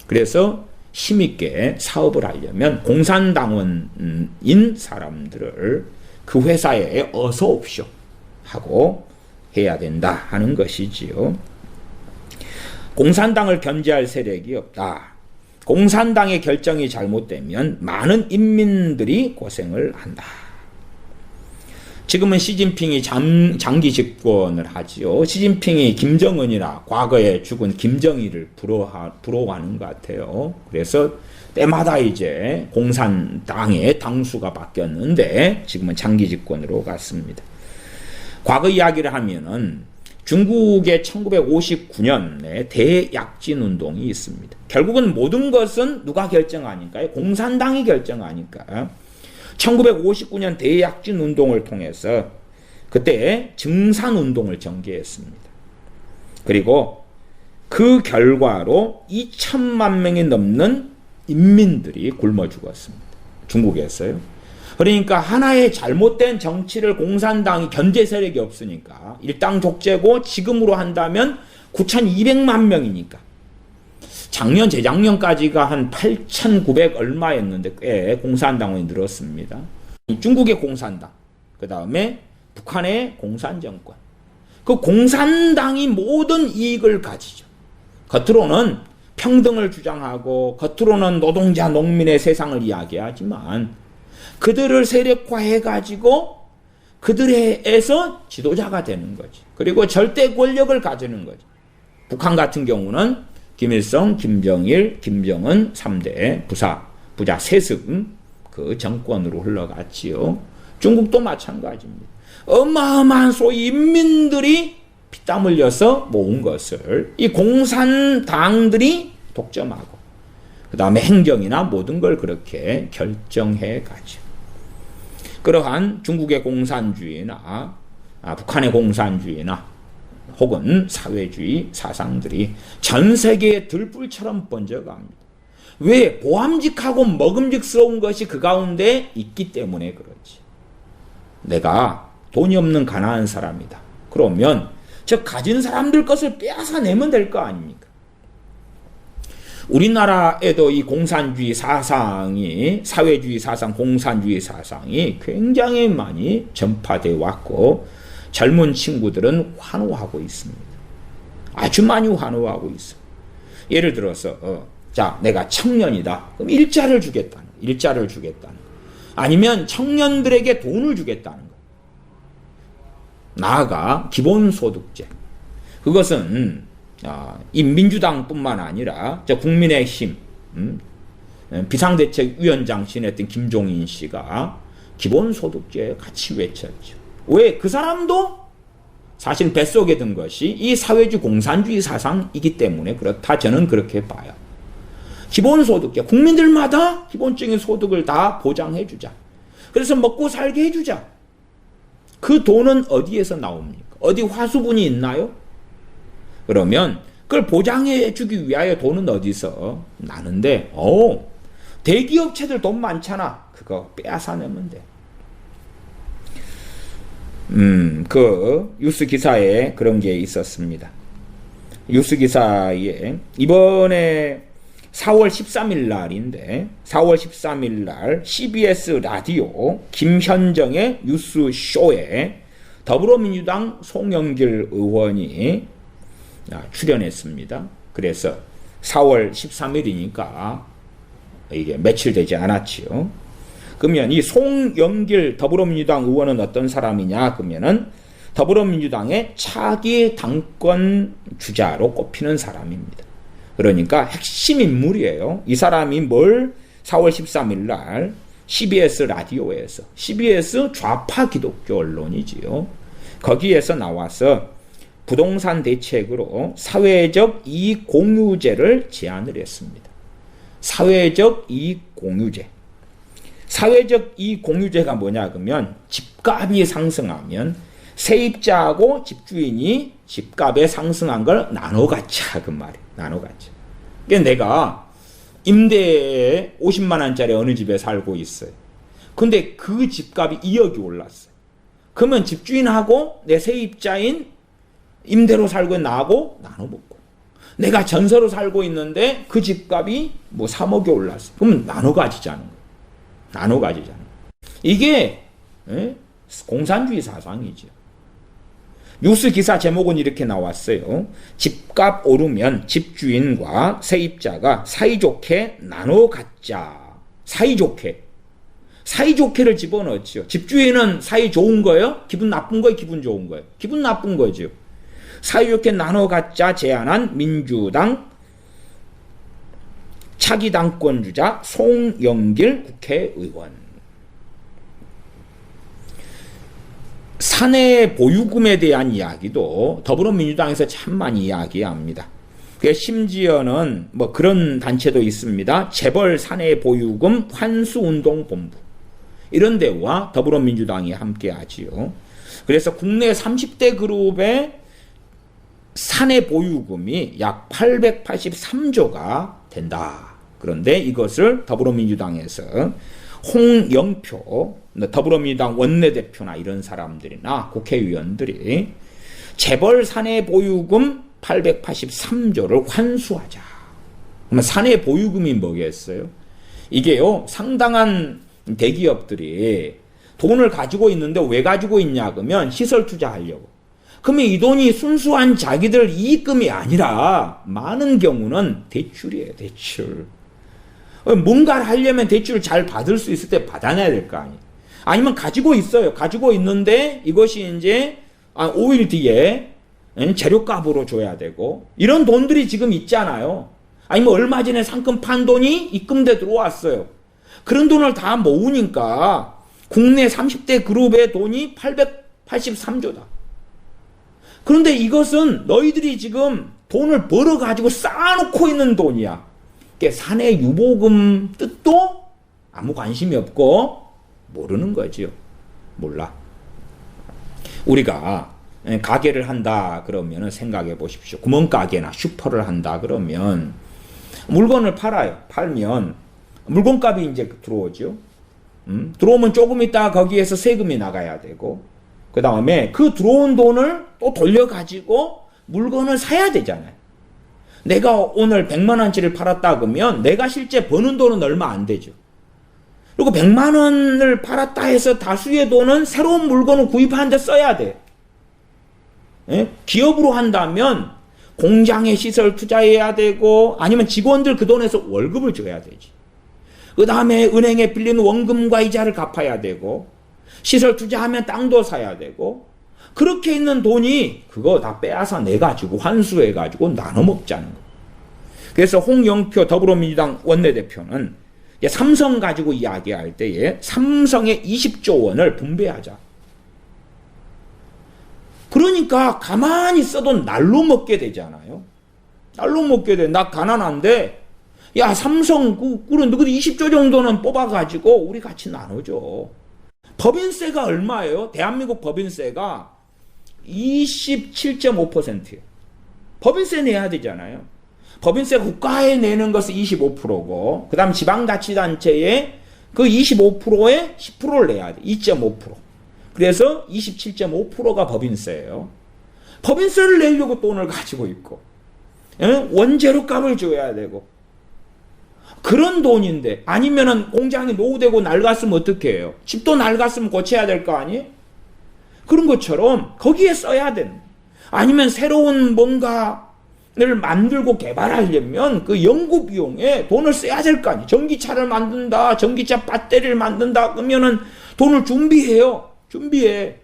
그래서 힘있게 사업을 하려면 공산당원인 사람들을 그 회사에 어서 옵쇼 하고 해야 된다 하는 것이지요. 공산당을 견제할 세력이 없다. 공산당의 결정이 잘못되면 많은 인민들이 고생을 한다. 지금은 시진핑이 장기 집권을 하지요. 시진핑이 김정은이나 과거에 죽은 김정일을 부러워하는 것 같아요. 그래서 때마다 이제 공산당의 당수가 바뀌었는데 지금은 장기 집권으로 갔습니다. 과거 이야기를 하면은 중국의 1959년에 대약진 운동이 있습니다. 결국은 모든 것은 누가 결정하니까요? 공산당이 결정하니까 1959년 대약진 운동을 통해서 그때 증산운동을 전개했습니다. 그리고 그 결과로 2천만 명이 넘는 인민들이 굶어 죽었습니다. 중국에서요. 그러니까 하나의 잘못된 정치를 공산당이 견제 세력이 없으니까 일당 족제고 지금으로 한다면 9,200만 명이니까 작년 재작년까지가 한 8,900 얼마였는데 꽤 공산당원이 늘었습니다. 중국의 공산당, 그 다음에 북한의 공산정권. 그 공산당이 모든 이익을 가지죠. 겉으로는 평등을 주장하고 겉으로는 노동자 농민의 세상을 이야기하지만 그들을 세력화해가지고 그들에서 지도자가 되는 거지. 그리고 절대 권력을 가지는 거지. 북한 같은 경우는 김일성, 김정일, 김정은 3대 부자 세습 그 정권으로 흘러갔지요. 중국도 마찬가지입니다. 어마어마한 소위 인민들이 피땀 흘려서 모은 것을 이 공산당들이 독점하고 그 다음에 행정이나 모든 걸 그렇게 결정해 가죠. 그러한 중국의 공산주의나 북한의 공산주의나 혹은 사회주의 사상들이 전 세계에 들불처럼 번져갑니다. 왜? 보암직하고 먹음직스러운 것이 그 가운데 있기 때문에 그렇지. 내가 돈이 없는 가난한 사람이다. 그러면 저 가진 사람들 것을 빼앗아내면 될 거 아닙니까? 우리나라에도 이 공산주의 사상이 사회주의 사상, 공산주의 사상이 굉장히 많이 전파되어 왔고 젊은 친구들은 환호하고 있습니다. 아주 많이 환호하고 있어. 예를 들어서 자 내가 청년이다. 그럼 일자를 주겠다는 거. 일자를 주겠다는 거. 아니면 청년들에게 돈을 주겠다는 거. 나아가 기본소득제. 그것은 이 민주당뿐만 아니라 저 국민의힘 비상대책위원장 지냈던 김종인 씨가 기본소득제 같이 외쳤죠. 왜? 그 사람도 사실 뱃속에 든 것이 이 사회주의 공산주의 사상이기 때문에 그렇다. 저는 그렇게 봐요. 기본소득제, 국민들마다 기본적인 소득을 다 보장해주자. 그래서 먹고 살게 해주자. 그 돈은 어디에서 나옵니까? 어디 화수분이 있나요? 그러면 그걸 보장해주기 위하여 돈은 어디서 나는데 대기업체들 돈 많잖아. 그거 빼앗아내면 돼. 그 뉴스 기사에 그런 게 있었습니다. 뉴스 기사에 이번에 4월 13일 날인데 4월 13일 날 CBS 라디오 김현정의 뉴스쇼에 더불어민주당 송영길 의원이 출연했습니다. 그래서 4월 13일이니까 이게 며칠 되지 않았지요. 그러면 이 송영길 더불어민주당 의원은 어떤 사람이냐? 그러면은 더불어민주당의 차기 당권 주자로 꼽히는 사람입니다. 그러니까 핵심 인물이에요. 이 사람이 뭘 4월 13일 날 CBS 라디오에서, CBS 좌파 기독교 언론이지요. 거기에서 나와서 부동산 대책으로 사회적 이익 공유제를 제안을 했습니다. 사회적 이익 공유제. 사회적 이익 공유제가 뭐냐 그러면 집값이 상승하면 세입자하고 집주인이 집값에 상승한 걸 나눠 갖자 그 말이에요. 나눠 갖자. 그러니까 내가 임대에 50만 원짜리 어느 집에 살고 있어요. 근데 그 집값이 2억이 올랐어요. 그러면 집주인하고 내 세입자인 임대로 살고 있는 나하고 나눠 먹고, 내가 전세로 살고 있는데 그 집값이 뭐 3억이 올랐어요. 그러면 나눠 가지자는 거예요. 나눠 가지자는 거예요. 이게 공산주의 사상이죠. 뉴스 기사 제목은 이렇게 나왔어요. 집값 오르면 집주인과 세입자가 사이좋게 나눠 갖자. 사이좋게. 사이좋게를 집어넣죠. 집주인은 사이 좋은 거예요? 기분 나쁜 거예요? 기분 좋은 거예요? 기분 나쁜 거죠. 사이좋게 나눠 갖자 제안한 민주당 차기 당권주자 송영길 국회의원. 사내 보유금에 대한 이야기도 더불어민주당에서 참 많이 이야기합니다. 심지어는 뭐 그런 단체도 있습니다. 재벌 사내 보유금 환수운동본부. 이런 데와 더불어민주당이 함께 하지요. 그래서 국내 30대 그룹의 사내 보유금이 약 883조가 된다. 그런데 이것을 더불어민주당에서 홍영표 더불어민주당 원내대표나 이런 사람들이나 국회의원들이 재벌 사내 보유금 883조를 환수하자. 그러면 사내 보유금이 뭐겠어요? 이게요, 상당한 대기업들이 돈을 가지고 있는데 왜 가지고 있냐 그러면 시설 투자하려고. 그러면 이 돈이 순수한 자기들 이익금이 아니라 많은 경우는 대출이에요. 대출. 뭔가를 하려면 대출을 잘 받을 수 있을 때 받아내야 될 거 아니에요. 아니면 가지고 있어요. 가지고 있는데 이것이 이제 5일 뒤에 재료값으로 줘야 되고, 이런 돈들이 지금 있잖아요. 아니면 얼마 전에 상권 판 돈이 입금돼 들어왔어요. 그런 돈을 다 모으니까 국내 30대 그룹의 돈이 883조다. 그런데 이것은 너희들이 지금 돈을 벌어가지고 쌓아놓고 있는 돈이야. 사내 유보금 뜻도 아무 관심이 없고 모르는 거지요. 몰라. 우리가 가게를 한다 그러면 생각해 보십시오. 구멍가게나 슈퍼를 한다 그러면 물건을 팔아요. 팔면 물건값이 이제 들어오죠. 들어오면 조금 있다가 거기에서 세금이 나가야 되고, 그 다음에 그 들어온 돈을 또 돌려가지고 물건을 사야 되잖아요. 내가 오늘 100만 원치를 팔았다 그러면 내가 실제 버는 돈은 얼마 안 되죠. 그리고 100만 원을 팔았다 해서 다수의 돈은 새로운 물건을 구입하는 데 써야 돼. 기업으로 한다면 공장에 시설 투자해야 되고, 아니면 직원들 그 돈에서 월급을 줘야 되지. 그 다음에 은행에 빌린 원금과 이자를 갚아야 되고, 시설 투자하면 땅도 사야 되고, 그렇게 있는 돈이 그거 다 빼앗아 내가지고 환수해가지고 나눠 먹자는 거. 그래서 홍영표 더불어민주당 원내대표는 삼성 가지고 이야기할 때에 삼성의 20조 원을 분배하자. 그러니까 가만히 써도 날로 먹게 되잖아요. 날로 먹게 돼. 나 가난한데 야 삼성 그런 너희들 20조 정도는 뽑아가지고 우리 같이 나눠줘. 법인세가 얼마예요? 대한민국 법인세가 27.5%예요. 법인세 내야 되잖아요. 법인세 국가에 내는 것은 25%고, 그 다음 지방자치단체에 그 25%에 10%를 내야 돼. 2.5%. 그래서 27.5%가 법인세예요. 법인세를 내려고 돈을 가지고 있고, 원재료 값을 줘야 되고, 그런 돈인데, 아니면은 공장이 노후되고 낡았으면 어떻게 해요? 집도 낡았으면 고쳐야 될 거 아니에요? 그런 것처럼 거기에 써야 되는. 아니면 새로운 뭔가를 만들고 개발하려면 그 연구 비용에 돈을 써야 될 거 아니에요? 전기차를 만든다, 전기차 배터리를 만든다 그러면은 돈을 준비해요. 준비해.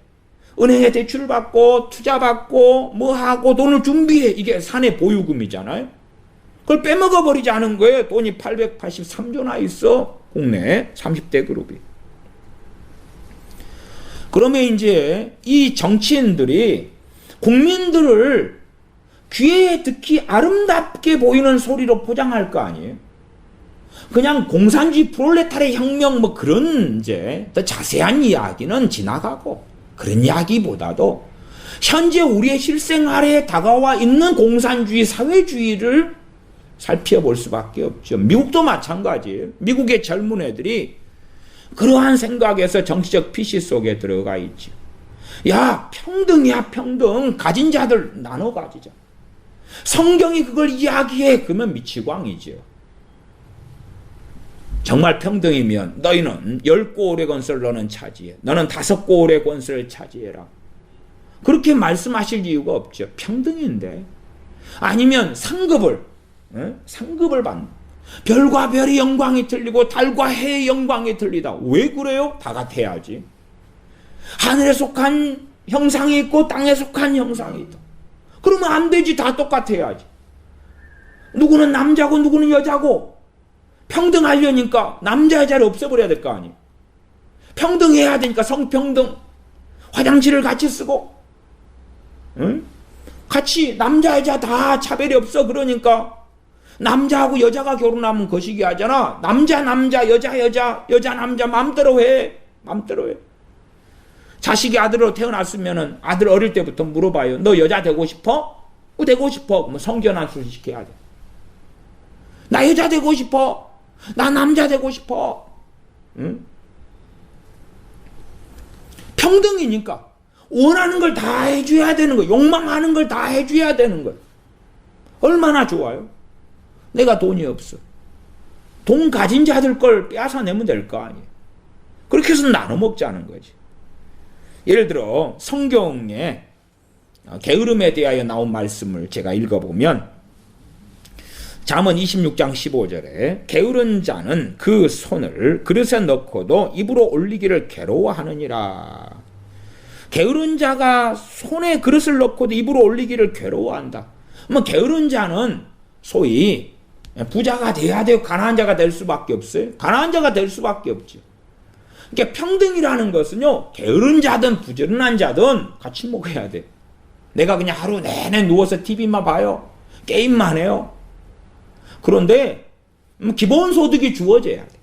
은행에 대출 받고 투자 받고 뭐 하고 돈을 준비해. 이게 사내 보유금이잖아요. 그걸 빼먹어 버리지 않은 거예요. 돈이 883조나 있어. 국내 30대 그룹이. 그러면 이제 이 정치인들이 국민들을 귀에 듣기 아름답게 보이는 소리로 포장할 거 아니에요? 그냥 공산주의 프롤레타르 혁명 뭐 그런 이제 더 자세한 이야기는 지나가고, 그런 이야기보다도 현재 우리의 실생활에 다가와 있는 공산주의 사회주의를 살펴볼 수밖에 없죠. 미국도 마찬가지예요. 미국의 젊은 애들이 그러한 생각에서 정치적 피시 속에 들어가 있죠. 야, 평등이야, 평등. 가진 자들 나눠 가지자. 성경이 그걸 이야기해. 그러면 미치광이죠. 정말 평등이면 너희는 10골의 권세를 너는 차지해. 너는 5골의 권세를 차지해라. 그렇게 말씀하실 이유가 없죠. 평등인데. 아니면 상급을 받는. 별과 별의 영광이 틀리고 달과 해의 영광이 틀리다. 왜 그래요? 다 같아야지. 하늘에 속한 형상이 있고 땅에 속한 형상이 있다. 그러면 안 되지. 다 똑같아야지. 누구는 남자고 누구는 여자고. 평등하려니까 남자 여자를 없애버려야 될 거 아니에요. 평등해야 되니까 성평등. 화장실을 같이 쓰고, 응? 같이 남자 여자 다 차별이 없어. 그러니까 남자하고 여자가 결혼하면 거시기 하잖아. 남자 여자 남자 맘대로 해. 자식이 아들로 태어났으면은 아들 어릴 때부터 물어봐요. 너 여자 되고 싶어? 되고 싶어. 그러면 성전환술 시켜야 돼. 나 여자 되고 싶어. 나 남자 되고 싶어. 응? 평등이니까 원하는 걸 다 해줘야 되는 거. 욕망하는 걸 다 해줘야 되는 거. 얼마나 좋아요. 내가 돈이 없어. 돈 가진 자들 걸 빼앗아내면 될 거 아니에요. 그렇게 해서 나눠 먹자는 거지. 예를 들어 성경에 게으름에 대하여 나온 말씀을 제가 읽어보면 잠언 26장 15절에 게으른 자는 그 손을 그릇에 넣고도 입으로 올리기를 괴로워하느니라. 게으른 자가 손에 그릇을 넣고도 입으로 올리기를 괴로워한다. 뭐 게으른 자는 소위 부자가 돼야 돼요? 가난한 자가 될 수밖에 없어요? 가난한 자가 될 수밖에 없죠. 그러니까 평등이라는 것은요, 게으른 자든 부지런한 자든 같이 먹어야 돼. 내가 그냥 하루 내내 누워서 TV만 봐요. 게임만 해요. 그런데 기본소득이 주어져야 돼.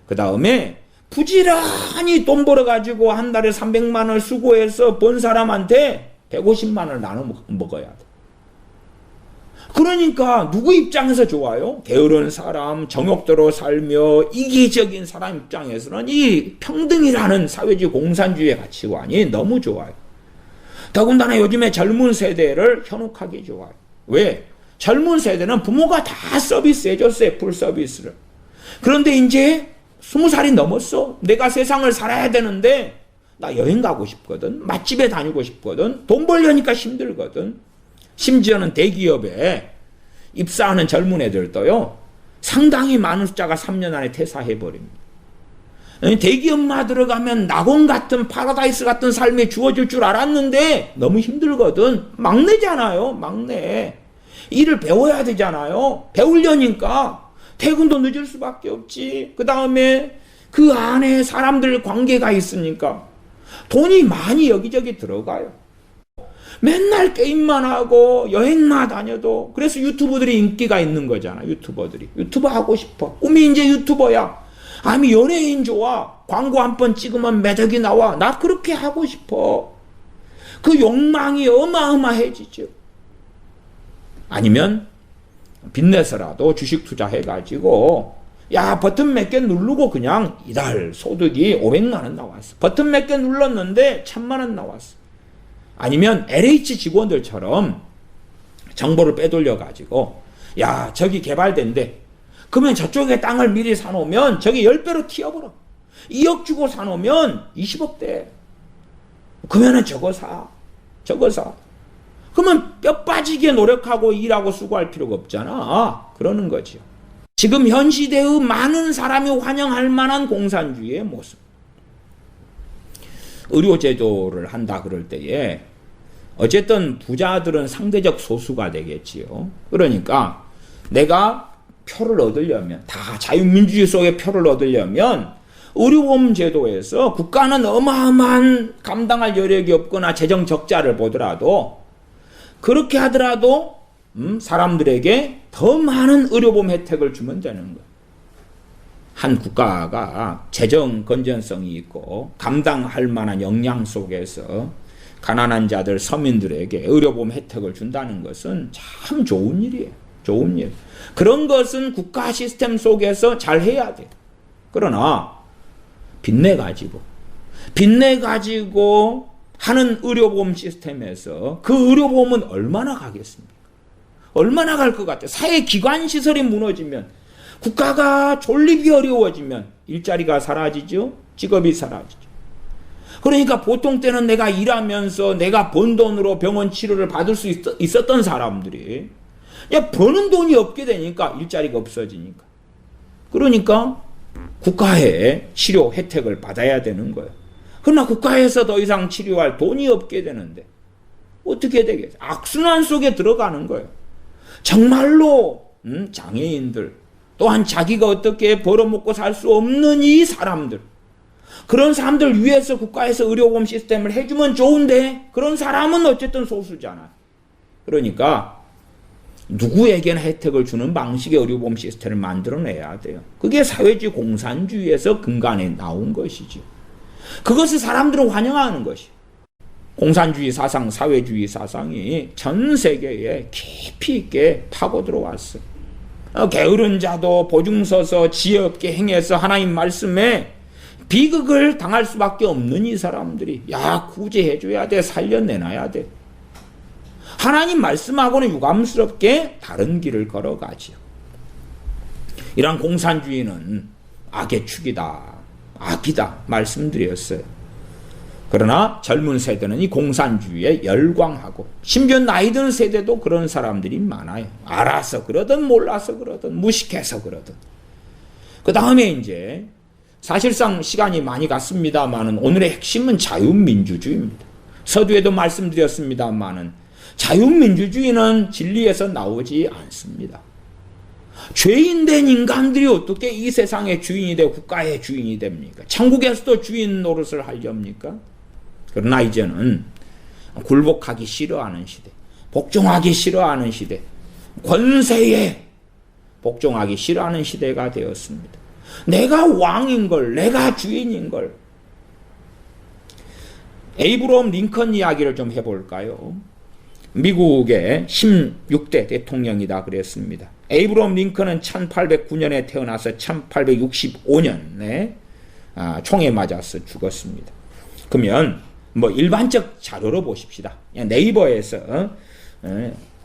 그 다음에 부지런히 돈 벌어가지고 한 달에 300만 원을 수고해서 번 사람한테 150만 원을 나눠 먹어야 돼. 그러니까 누구 입장에서 좋아요? 게으른 사람, 정욕대로 살며 이기적인 사람 입장에서는 이 평등이라는 사회주의 공산주의의 가치관이 너무 좋아요. 더군다나 요즘에 젊은 세대를 현혹하기 좋아요. 왜? 젊은 세대는 부모가 다 서비스해줬어요. 풀 서비스를. 그런데 이제 20살이 넘었어. 내가 세상을 살아야 되는데 나 여행 가고 싶거든. 맛집에 다니고 싶거든. 돈 벌려니까 힘들거든. 심지어는 대기업에 입사하는 젊은 애들도요, 상당히 많은 숫자가 3년 안에 퇴사해버립니다. 대기업만 들어가면 낙원 같은 파라다이스 같은 삶이 주어질 줄 알았는데 너무 힘들거든. 막내잖아요. 막내. 일을 배워야 되잖아요. 배우려니까 퇴근도 늦을 수밖에 없지. 그 다음에 그 안에 사람들 관계가 있으니까 돈이 많이 여기저기 들어가요. 맨날 게임만 하고 여행만 다녀도. 그래서 유튜버들이 인기가 있는 거잖아. 유튜버들이. 유튜버 하고 싶어. 꿈이 이제 유튜버야. 아니 연예인 좋아. 광고 한 번 찍으면 매덕이 나와. 나 그렇게 하고 싶어. 그 욕망이 어마어마해지죠. 아니면 빚내서라도 주식 투자해가지고 야 버튼 몇 개 누르고 그냥 이달 소득이 500만 원 나왔어. 버튼 몇 개 눌렀는데 1000만 원 나왔어. 아니면 LH 직원들처럼 정보를 빼돌려가지고 야 저기 개발된대. 그러면 저쪽에 땅을 미리 사놓으면 저기 10배로 튀어버려. 2억 주고 사놓으면 20억 돼. 그러면은 저거 사. 그러면 뼈 빠지게 노력하고 일하고 수고할 필요가 없잖아. 그러는 거죠. 지금 현 시대의 많은 사람이 환영할 만한 공산주의의 모습. 의료제도를 한다 그럴 때에 어쨌든 부자들은 상대적 소수가 되겠지요. 그러니까 내가 표를 얻으려면, 다 자유민주주의 속에 표를 얻으려면 의료보험 제도에서 국가는 어마어마한 감당할 여력이 없거나 재정 적자를 보더라도 그렇게 하더라도 사람들에게 더 많은 의료보험 혜택을 주면 되는 거예요. 한 국가가 재정 건전성이 있고 감당할 만한 역량 속에서 가난한 자들, 서민들에게 의료보험 혜택을 준다는 것은 참 좋은 일이에요. 좋은 일. 그런 것은 국가 시스템 속에서 잘 해야 돼요. 그러나 빚내가지고 하는 의료보험 시스템에서 그 의료보험은 얼마나 가겠습니까? 얼마나 갈 것 같아요? 사회기관 시설이 무너지면, 국가가 존립이 어려워지면 일자리가 사라지죠? 직업이 사라지죠. 그러니까 보통 때는 내가 일하면서 내가 번 돈으로 병원 치료를 받을 수 있었던 사람들이 버는 돈이 없게 되니까 일자리가 없어지니까. 그러니까 국가의 치료 혜택을 받아야 되는 거예요. 그러나 국가에서 더 이상 치료할 돈이 없게 되는데 어떻게 되겠어요? 악순환 속에 들어가는 거예요. 정말로 장애인들, 또한 자기가 어떻게 벌어먹고 살 수 없는 이 사람들, 그런 사람들 위해서 국가에서 의료보험 시스템을 해주면 좋은데 그런 사람은 어쨌든 소수잖아요. 그러니까 누구에게나 혜택을 주는 방식의 의료보험 시스템을 만들어내야 돼요. 그게 사회주의 공산주의에서 근간에 나온 것이죠. 그것을 사람들은 환영하는 것이. 공산주의 사상, 사회주의 사상이 전 세계에 깊이 있게 파고 들어왔어요. 게으른 자도 보증서서 지혜없게 행해서 하나님 말씀에 비극을 당할 수밖에 없는 이 사람들이 구제해줘야 돼, 살려내놔야 돼. 하나님 말씀하고는 유감스럽게 다른 길을 걸어가지요. 이런 공산주의는 악의 축이다, 악이다 말씀드렸어요. 그러나 젊은 세대는 이 공산주의에 열광하고, 심지어 나이 든 세대도 그런 사람들이 많아요. 알아서 그러든 몰라서 그러든 무식해서 그러든. 그 다음에 이제 사실상 시간이 많이 갔습니다만은 오늘의 핵심은 자유민주주의입니다. 서두에도 말씀드렸습니다만은 자유민주주의는 진리에서 나오지 않습니다. 죄인된 인간들이 어떻게 이 세상의 주인이 되고 국가의 주인이 됩니까? 천국에서도 주인 노릇을 하렵니까? 그러나 이제는 굴복하기 싫어하는 시대, 복종하기 싫어하는 시대, 권세에 복종하기 싫어하는 시대가 되었습니다. 내가 왕인걸, 내가 주인인걸. 에이브러함 링컨 이야기를 좀 해볼까요? 미국의 16대 대통령이다 그랬습니다. 에이브러함 링컨은 1809년에 태어나서 1865년에 총에 맞아서 죽었습니다. 그러면 일반적 자료로 보십시다. 네이버에서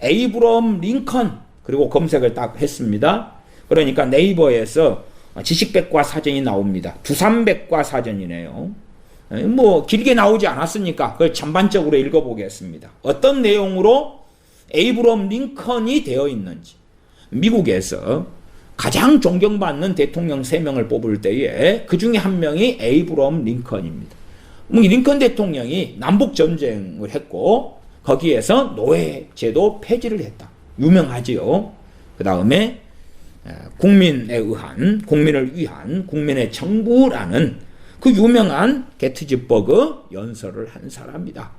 에이브러함 링컨 그리고 검색을 딱 했습니다. 그러니까 네이버에서 지식백과 사전이 나옵니다. 두산백과 사전이네요. 길게 나오지 않았으니까 그걸 전반적으로 읽어보겠습니다. 어떤 내용으로 에이브러함 링컨이 되어 있는지. 미국에서 가장 존경받는 대통령 3명을 뽑을 때에 그 중에 한 명이 에이브러함 링컨입니다. 링컨 대통령이 남북전쟁을 했고 거기에서 노예제도 폐지를 했다. 유명하지요. 그 다음에 국민을 위한 국민의 정부라는 그 유명한 게티즈버그 연설을 한 사람이다.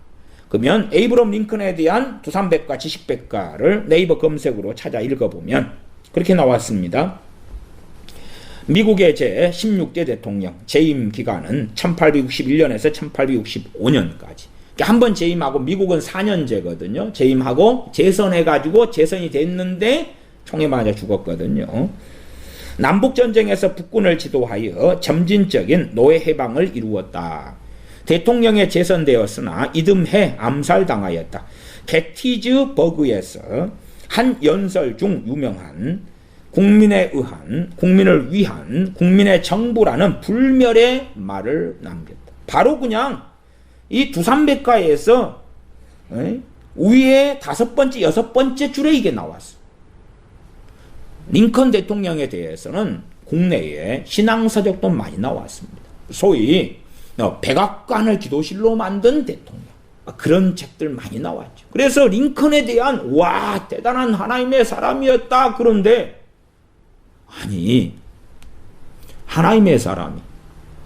그러면 에이브러함 링컨에 대한 두산백과 지식백과를 네이버 검색으로 찾아 읽어보면 그렇게 나왔습니다. 미국의 제16대 대통령 재임 기간은 1861년에서 1865년까지. 한번 재임하고 미국은 4년제거든요. 재임하고 재선해가지고 재선이 됐는데 총에 맞아 죽었거든요. 남북전쟁에서 북군을 지도하여 점진적인 노예 해방을 이루었다. 대통령에 재선되었으나 이듬해 암살당하였다. 게티즈버그에서 한 연설 중 유명한 국민에 의한, 국민을 위한, 국민의 정부라는 불멸의 말을 남겼다. 바로 그냥 이 두산백과에서 위에 5번째, 6번째 줄에 이게 나왔어. 링컨 대통령에 대해서는 국내에 신앙서적도 많이 나왔습니다. 소위 백악관을 기도실로 만든 대통령, 그런 책들 많이 나왔죠. 그래서 링컨에 대한 대단한 하나님의 사람이었다. 그런데 아니, 하나님의 사람이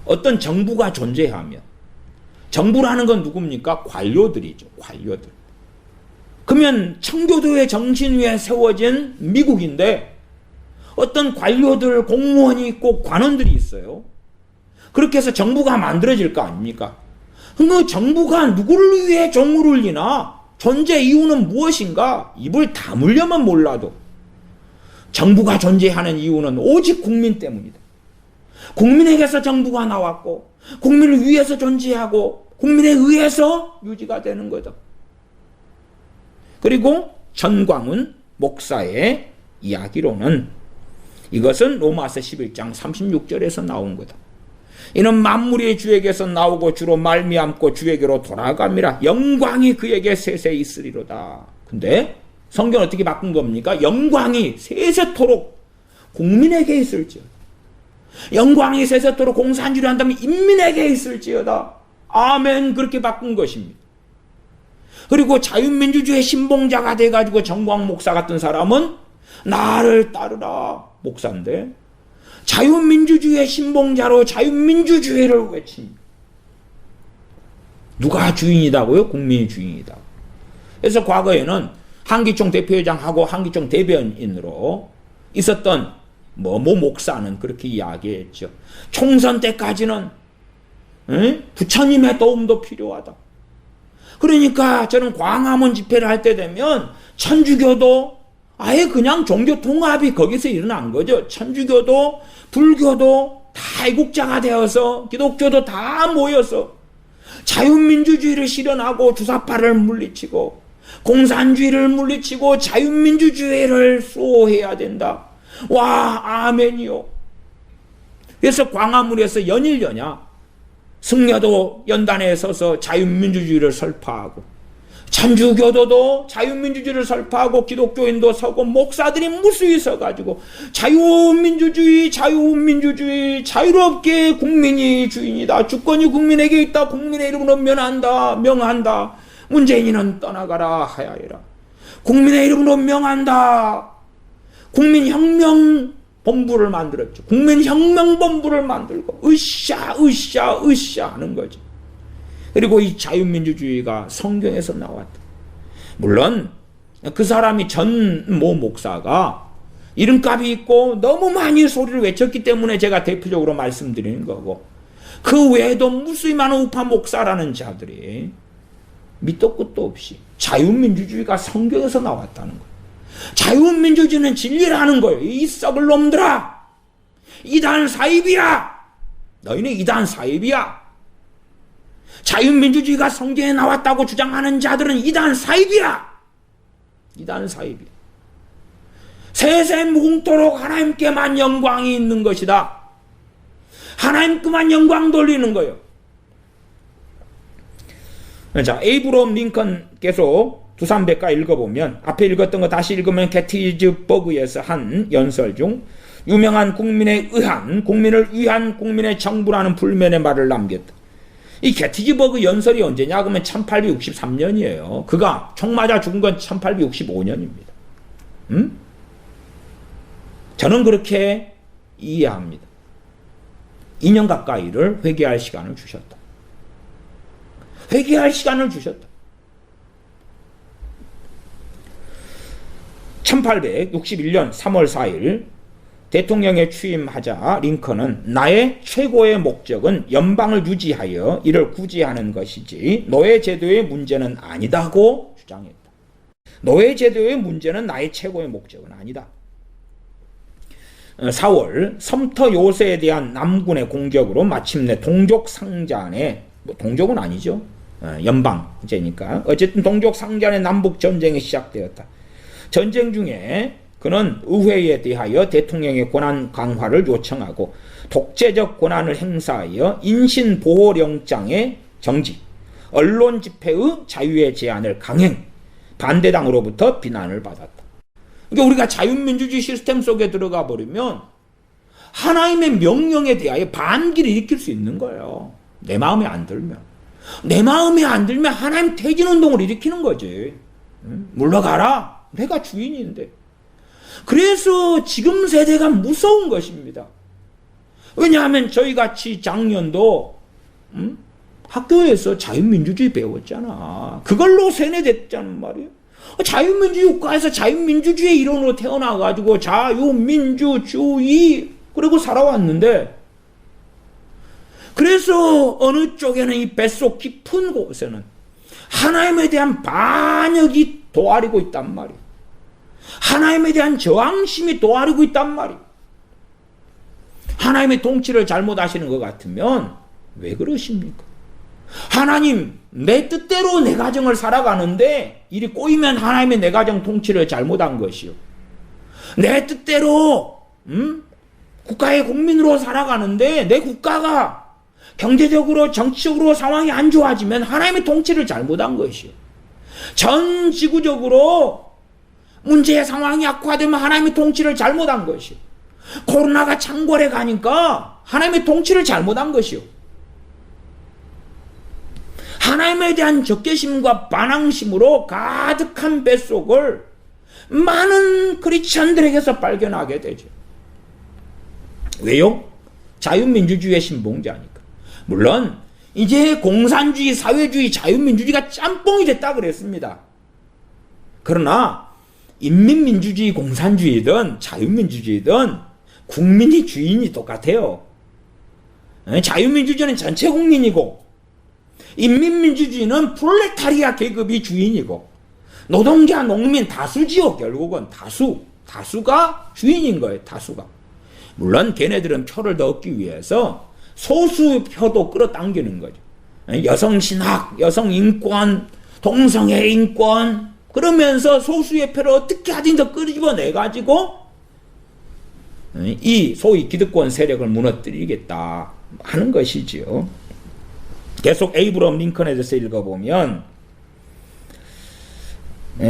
어떤 정부가 존재하면, 정부라는 건 누굽니까? 관료들이죠. 관료들. 그러면 청교도의 정신 위에 세워진 미국인데 어떤 관료들, 공무원이 있고 관원들이 있어요. 그렇게 해서 정부가 만들어질 거 아닙니까? 그 정부가 누구를 위해 종을 울리나? 존재 이유는 무엇인가? 입을 다물려면 몰라도 정부가 존재하는 이유는 오직 국민 때문이다. 국민에게서 정부가 나왔고 국민을 위해서 존재하고 국민에 의해서 유지가 되는 거다. 그리고 전광훈 목사의 이야기로는 이것은 로마서 11장 36절에서 나온 거다. 이는 만물이 주에게서 나오고 주로 말미암고 주에게로 돌아감이라 영광이 그에게 세세 있으리로다. 근데 성경은 어떻게 바꾼 겁니까? 영광이 세세토록 국민에게 있을지어다. 영광이 세세토록 공산주의를 한다면 인민에게 있을지어다. 아멘. 그렇게 바꾼 것입니다. 그리고 자유민주주의 신봉자가 돼가지고 정광 목사 같은 사람은 나를 따르라 목사인데 자유민주주의의 신봉자로 자유민주주의를 외칩니다. 누가 주인이다고요? 국민이 주인이다. 그래서 과거에는 한기총 대표회장하고 한기총 대변인으로 있었던 모 목사는 그렇게 이야기했죠. 총선 때까지는 부처님의 도움도 필요하다. 그러니까 저는 광화문 집회를 할 때 되면 천주교도 아예 그냥 종교 통합이 거기서 일어난 거죠. 천주교도 불교도 다 애국자가 되어서 기독교도 다 모여서 자유민주주의를 실현하고 주사파를 물리치고 공산주의를 물리치고 자유민주주의를 수호해야 된다. 와, 아멘이요. 그래서 광화문에서 연일연야 승려도 연단에 서서 자유민주주의를 설파하고 천주교도도 자유민주주의를 설파하고 기독교인도 서고 목사들이 무수히 서가지고 자유민주주의 자유롭게 국민이 주인이다. 주권이 국민에게 있다. 국민의 이름으로 명한다. 문재인이는 떠나가라 하야해라. 국민의 이름으로 명한다. 국민혁명본부를 만들었죠. 국민혁명본부를 만들고 으쌰 하는 거죠. 그리고 이 자유민주주의가 성경에서 나왔다. 물론 그 사람이 전 모 목사가 이름값이 있고 너무 많이 소리를 외쳤기 때문에 제가 대표적으로 말씀드리는 거고, 그 외에도 무수히 많은 우파 목사라는 자들이 밑도 끝도 없이 자유민주주의가 성경에서 나왔다는 거예요. 자유민주주의는 진리라는 거예요. 이 썩을 놈들아, 이단 사입이야. 너희는 이단 사입이야. 자유민주주의가 성경에 나왔다고 주장하는 자들은 이단 사입이야. 이단 사입이야. 세세 무궁토록 하나님께만 영광이 있는 것이다. 하나님께만 영광 돌리는 거예요. 자, 에이브럼 링컨 계속 두산백과 읽어보면, 앞에 읽었던 거 다시 읽으면 게티즈버그에서 한 연설 중 유명한 국민을 위한 국민의 정부라는 불면의 말을 남겼다. 이 게티즈버그 연설이 언제냐? 그러면 1863년이에요. 그가 총 맞아 죽은 건 1865년입니다. 저는 그렇게 이해합니다. 2년 가까이를 회개할 시간을 주셨다. 회개할 시간을 주셨다. 1861년 3월 4일 대통령에 취임하자 링컨은 나의 최고의 목적은 연방을 유지하여 이를 구제하는 것이지 노예제도의 문제는 아니다고 주장했다. 노예제도의 문제는 나의 최고의 목적은 아니다. 4월 섬터 요새에 대한 남군의 공격으로 마침내 동족상잔의, 동족은 아니죠, 연방제니까 어쨌든 동족상잔의 남북전쟁이 시작되었다. 전쟁 중에 그는 의회에 대하여 대통령의 권한 강화를 요청하고 독재적 권한을 행사하여 인신보호령장의 정지, 언론 집회의 자유의 제한을 강행, 반대당으로부터 비난을 받았다. 그러니까 우리가 자유민주주의 시스템 속에 들어가 버리면 하나님의 명령에 대하여 반기를 일으킬 수 있는 거예요. 내 마음에 안 들면. 내 마음에 안 들면 하나님 퇴진운동을 일으키는 거지. 물러가라. 내가 주인인데. 그래서 지금 세대가 무서운 것입니다. 왜냐하면 저희같이 작년도 학교에서 자유민주주의 배웠잖아. 그걸로 세뇌됐잖아 말이에요. 자유민주주의 국가에서 자유민주주의 이론으로 태어나가지고 자유민주주의 그리고 살아왔는데, 그래서 어느 쪽에는 이 뱃속 깊은 곳에는 하나님에 대한 반역이 도아리고 있단 말이에요. 하나님에 대한 저항심이 도아리고 있단 말이에요. 하나님의 통치를 잘못하시는 것 같으면 왜 그러십니까? 하나님, 내 뜻대로 내 가정을 살아가는데 일이 꼬이면 하나님의 내 가정 통치를 잘못한 것이요. 내 뜻대로 국가의 국민으로 살아가는데 내 국가가 경제적으로 정치적으로 상황이 안 좋아지면 하나님의 통치를 잘못한 것이요. 전 지구적으로 문제의 상황이 악화되면 하나님의 통치를 잘못한 것이요. 코로나가 창궐해 가니까 하나님의 통치를 잘못한 것이요. 하나님에 대한 적개심과 반항심으로 가득한 뱃속을 많은 크리스천들에게서 발견하게 되죠. 왜요? 자유민주주의의 신봉자니까. 물론 이제 공산주의, 사회주의, 자유민주주의가 짬뽕이 됐다 그랬습니다. 그러나 인민민주주의, 공산주의든 자유민주주의든 국민이 주인이 똑같아요. 자유민주주의는 전체 국민이고, 인민민주주의는 프롤레타리아 계급이 주인이고, 노동자, 농민 다수지요. 결국은 다수가 주인인 거예요. 다수가. 물론 걔네들은 표를 더 얻기 위해서 소수 표도 끌어당기는 거죠. 여성신학, 여성인권, 동성애인권 그러면서 소수의 표를 어떻게 하든 더 끄집어내가지고 이 소위 기득권 세력을 무너뜨리겠다 하는 것이지요. 계속 에이브럼 링컨에 대해서 읽어보면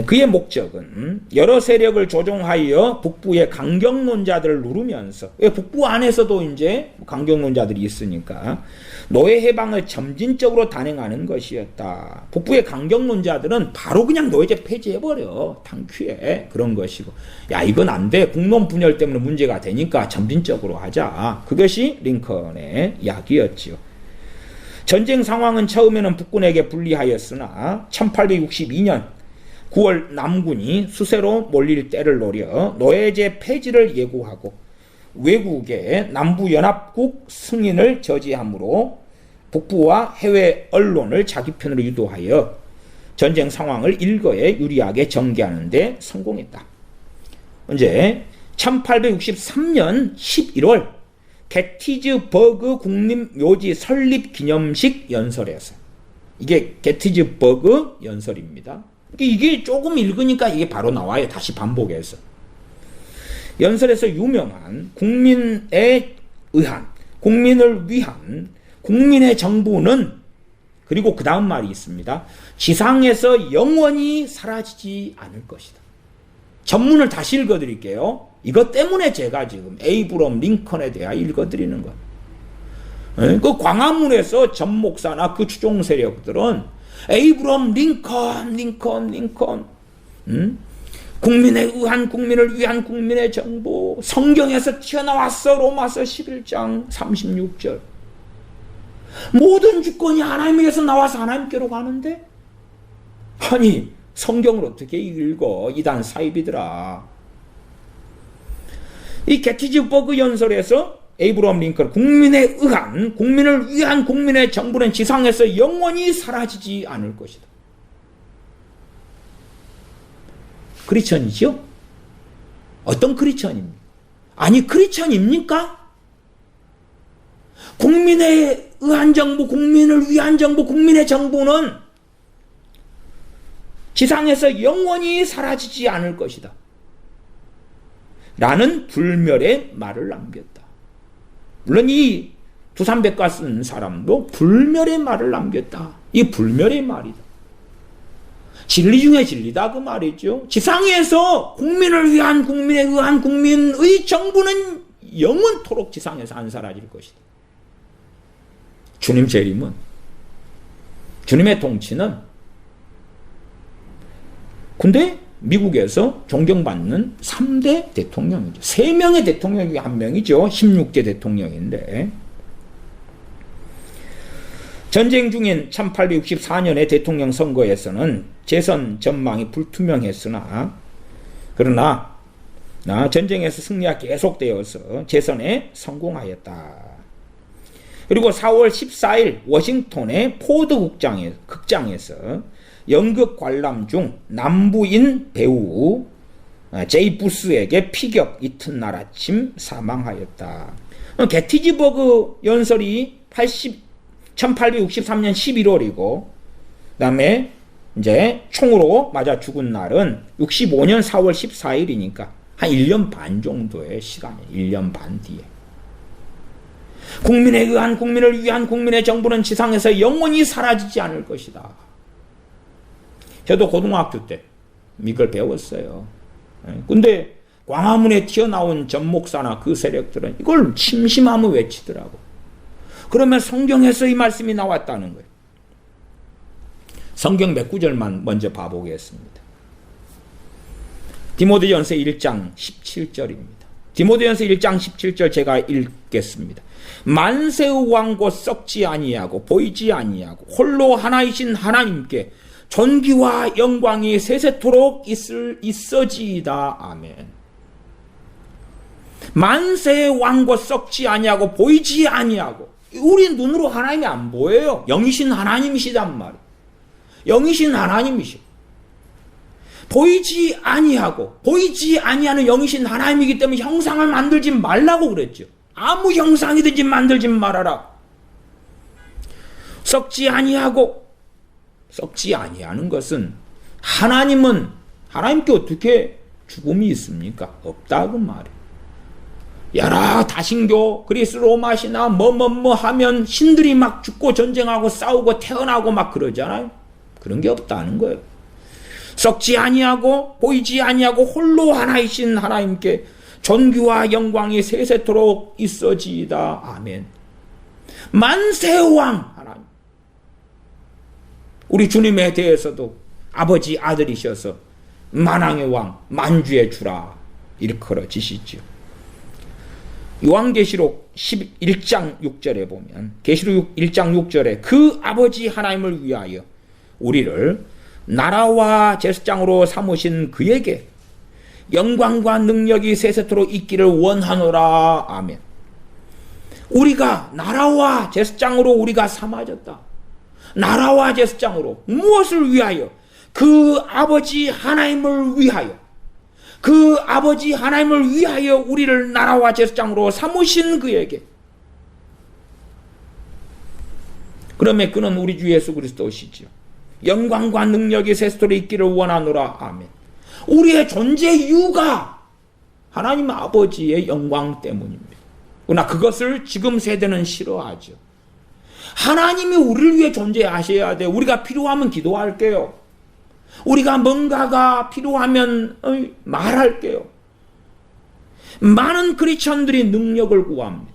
그의 목적은 여러 세력을 조종하여 북부의 강경론자들을 누르면서, 북부 안에서도 이제 강경론자들이 있으니까 노예 해방을 점진적으로 단행하는 것이었다. 북부의 강경론자들은 바로 그냥 노예제 폐지해버려. 당큐에. 그런 것이고, 야 이건 안 돼. 국론 분열 때문에 문제가 되니까 점진적으로 하자. 그것이 링컨의 이야기였지요. 전쟁 상황은 처음에는 북군에게 불리하였으나 1862년 9월 남군이 수세로 몰릴 때를 노려 노예제 폐지를 예고하고 외국의 남부연합국 승인을 저지하므로 북부와 해외 언론을 자기 편으로 유도하여 전쟁 상황을 일거에 유리하게 전개하는 데 성공했다. 이제 1863년 11월 게티즈버그 국립묘지 설립 기념식 연설에서, 이게 게티즈버그 연설입니다. 이게 조금 읽으니까 이게 바로 나와요. 다시 반복해서. 연설에서 유명한 국민에 의한, 국민을 위한 국민의 정부는, 그리고 그 다음 말이 있습니다. 지상에서 영원히 사라지지 않을 것이다. 전문을 다시 읽어드릴게요. 이것 때문에 제가 지금 에이브럼 링컨에 대하여 읽어드리는 거예요. 그 광화문에서 전 목사나 그 추종 세력들은 에이브럼 링컨, 국민에 의한, 국민을 위한 국민의 정부, 성경에서 튀어나왔어. 로마서 11장 36절. 모든 주권이 하나님에게서 나와서 하나님께로 가는데, 아니 성경을 어떻게 읽어, 이단 사입이더라. 이 게티즈버그 연설에서 에이브럼 링컨, 국민에 의한, 국민을 위한 국민의 정부는 지상에서 영원히 사라지지 않을 것이다. 크리스천이죠? 어떤 크리스천입니까? 아니 크리스천입니까? 국민에 의한 정부, 국민을 위한 정부, 국민의 정부는 지상에서 영원히 사라지지 않을 것이다. 라는 불멸의 말을 남겼다. 물론 이 두산백과 쓴 사람도 불멸의 말을 남겼다. 이 불멸의 말이다. 진리 중에 진리다 그 말이죠. 지상에서 국민을 위한, 국민에 의한 국민의 정부는 영원토록 지상에서 안 사라질 것이다. 주님 재림은, 주님의 통치는, 근데 미국에서 존경받는 3대 대통령이죠. 3명의 대통령 중에 1명이죠. 16대 대통령인데 전쟁 중인 1864년의 대통령 선거에서는 재선 전망이 불투명했으나 그러나 전쟁에서 승리가 계속되어서 재선에 성공하였다. 그리고 4월 14일 워싱턴의 포드 극장에서 연극 관람 중 남부인 배우 제이 부스에게 피격 이튿날 아침 사망하였다. 게티즈버그 연설이 1863년 11월이고 그다음에 이제 총으로 맞아 죽은 날은 65년 4월 14일이니까 한 1년 반 정도의 시간이에요. 1년 반 뒤에. 국민에 의한 국민을 위한 국민의 정부는 지상에서 영원히 사라지지 않을 것이다. 저도 고등학교 때 이걸 배웠어요. 근데 광화문에 튀어나온 전 목사나 그 세력들은 이걸 심심하며 외치더라고. 그러면 성경에서 이 말씀이 나왔다는 거예요. 성경 몇 구절만 먼저 봐보겠습니다. 디모데전서 1장 17절입니다. 디모데전서 1장 17절 제가 읽겠습니다. 만세의 왕 곧 썩지 아니하고 보이지 아니하고 홀로 하나이신 하나님께 존귀와 영광이 세세토록 있어지이다. 아멘. 만세의 왕 곧 썩지 아니하고 보이지 아니하고 우리 눈으로 하나님이 안 보여요. 영이신 하나님이시단 말이에요. 영이신 하나님이시고 보이지 아니하고 보이지 아니하는 영이신 하나님이기 때문에 형상을 만들지 말라고 그랬죠. 아무 형상이든지 만들지 말아라. 썩지 아니하고 썩지 아니하는 것은 하나님께 어떻게 죽음이 있습니까? 없다고 말이에요. 여러 다신교 그리스 로마시나 뭐 하면 신들이 막 죽고 전쟁하고 싸우고 태어나고 막 그러잖아요. 그런 게 없다는 거예요. 썩지 아니하고 보이지 아니하고 홀로 하나이신 하나님께 존귀와 영광이 세세토록 있어지이다. 아멘. 만세왕 하나님. 우리 주님에 대해서도 아버지 아들이셔서 만왕의 왕 만주의 주라 일컬어지시죠. 요한계시록 11장 6절에 보면 계시록 1장 6절에 그 아버지 하나님을 위하여 우리를 나라와 제사장으로 삼으신 그에게 영광과 능력이 세세토록 있기를 원하노라. 아멘. 우리가 나라와 제사장으로 우리가 삼아졌다. 나라와 제사장으로 무엇을 위하여? 그 아버지 하나님을 위하여. 그 아버지 하나님을 위하여 우리를 나라와 제사장으로 삼으신 그에게. 그러면 그는 우리 주 예수 그리스도시죠. 영광과 능력이 세세토록 있기를 원하노라. 아멘. 우리의 존재 이유가 하나님 아버지의 영광 때문입니다. 그러나 그것을 지금 세대는 싫어하죠. 하나님이 우리를 위해 존재하셔야 돼. 우리가 필요하면 기도할게요. 우리가 뭔가가 필요하면 말할게요. 많은 크리스천들이 능력을 구합니다.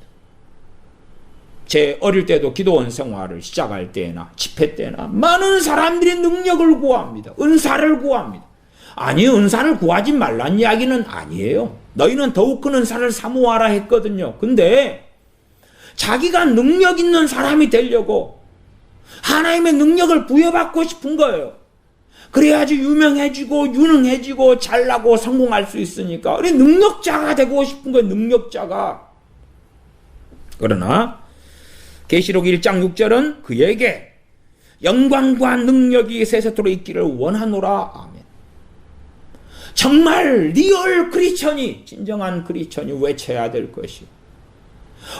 제 어릴 때도 기도원 생활을 시작할 때나 집회 때나 많은 사람들이 능력을 구합니다. 은사를 구합니다. 아니, 은사를 구하지 말란 이야기는 아니에요. 너희는 더욱 큰 은사를 사모하라 했거든요. 근데 자기가 능력 있는 사람이 되려고 하나님의 능력을 부여받고 싶은 거예요. 그래야지 유명해지고 유능해지고 잘나고 성공할 수 있으니까. 우리 능력자가 되고 싶은 거예요. 능력자가. 그러나 계시록 1장 6절은 그에게 영광과 능력이 세세토록 있기를 원하노라. 아멘. 정말 리얼 크리스천이 진정한 크리스천이 외쳐야 될 것이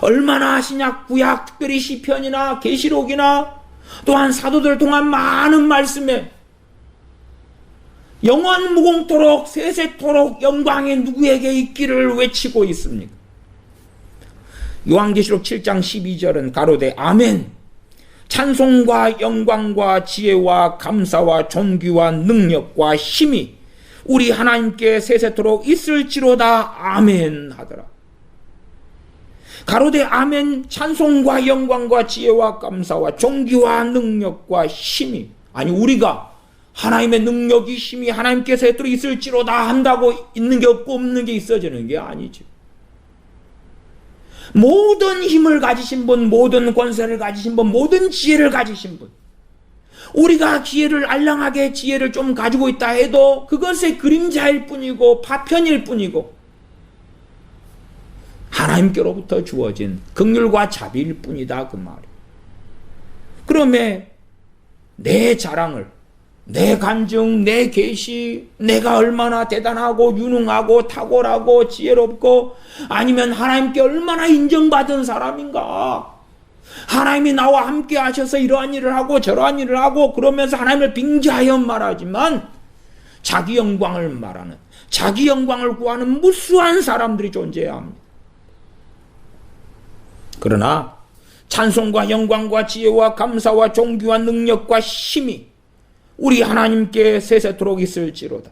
얼마나 신약 구약 특별히 시편이나 계시록이나 또한 사도들 통한 많은 말씀에 영원 무궁토록 세세토록 영광이 누구에게 있기를 외치고 있습니까? 요한계시록 7장 12절은 가로되 아멘. 찬송과 영광과 지혜와 감사와 존귀와 능력과 힘이 우리 하나님께 세세토록 있을지로다. 아멘 하더라. 가로되 아멘. 찬송과 영광과 지혜와 감사와 존귀와 능력과 힘이. 아니, 우리가 하나님의 능력이 힘이 하나님께서 또 있을지로다 한다고 있는 게 없고 없는 게 있어지는 게 아니죠. 모든 힘을 가지신 분, 모든 권세를 가지신 분, 모든 지혜를 가지신 분, 우리가 지혜를 알량하게 지혜를 좀 가지고 있다 해도 그것의 그림자일 뿐이고 파편일 뿐이고 하나님께로부터 주어진 긍휼과 자비일 뿐이다 그 말이에요. 그러면 내 자랑을, 내 간증, 내 계시, 내가 얼마나 대단하고 유능하고 탁월하고 지혜롭고 아니면 하나님께 얼마나 인정받은 사람인가, 하나님이 나와 함께 하셔서 이러한 일을 하고 저러한 일을 하고 그러면서 하나님을 빙자하여 말하지만 자기 영광을 말하는, 자기 영광을 구하는 무수한 사람들이 존재해야 합니다. 그러나 찬송과 영광과 지혜와 감사와 존귀와 능력과 힘이 우리 하나님께 세세토록 있을지로다.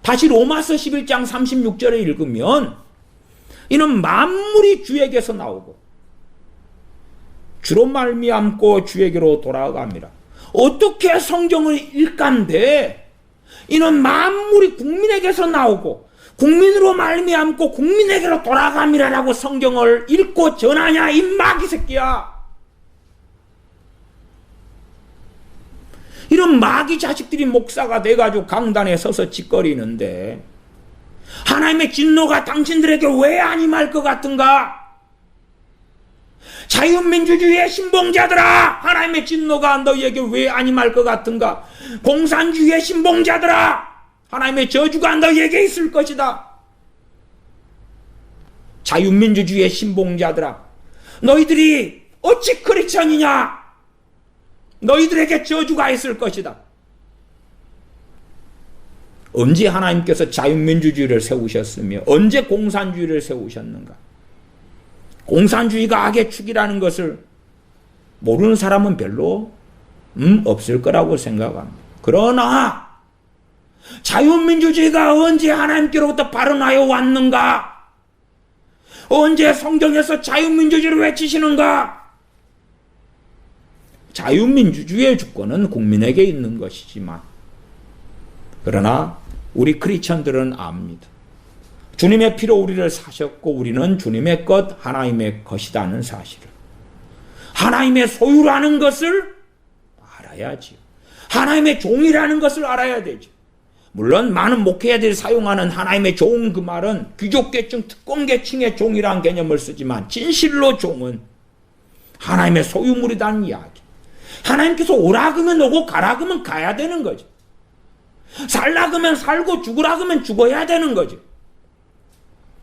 다시 로마서 11장 36절에 읽으면 이는 만물이 주에게서 나오고 주로 말미암고 주에게로 돌아갑니다. 어떻게 성경을 읽간데 이는 만물이 국민에게서 나오고 국민으로 말미암고 국민에게로 돌아감이라라고 성경을 읽고 전하냐 이 마귀 새끼야. 이런 마귀 자식들이 목사가 돼가지고 강단에 서서 짓거리는데 하나님의 진노가 당신들에게 왜 안 임할 것 같은가? 자유민주주의의 신봉자들아, 하나님의 진노가 너희에게 왜 안 임할 것 같은가? 공산주의의 신봉자들아, 하나님의 저주가 너희에게 있을 것이다. 자유민주주의의 신봉자들아, 너희들이 어찌 크리스천이냐? 너희들에게 저주가 있을 것이다. 언제 하나님께서 자유민주주의를 세우셨으며 언제 공산주의를 세우셨는가? 공산주의가 악의 축이라는 것을 모르는 사람은 별로 없을 거라고 생각합니다. 그러나 자유민주주의가 언제 하나님께로부터 발언하여 왔는가? 언제 성경에서 자유민주주의를 외치시는가? 자유민주주의의 주권은 국민에게 있는 것이지만 그러나 우리 크리스천들은 압니다. 주님의 피로 우리를 사셨고 우리는 주님의 것, 하나님의 것이라는 사실을, 하나님의 소유라는 것을 알아야지요. 하나님의 종이라는 것을 알아야 되죠. 물론 많은 목회자들이 사용하는 하나님의 종, 그 말은 귀족계층, 특권계층의 종이라는 개념을 쓰지만 진실로 종은 하나님의 소유물이라는 이야기. 하나님께서 오라 그러면 오고 가라 그러면 가야 되는 거죠. 살라 그러면 살고 죽으라 그러면 죽어야 되는 거죠.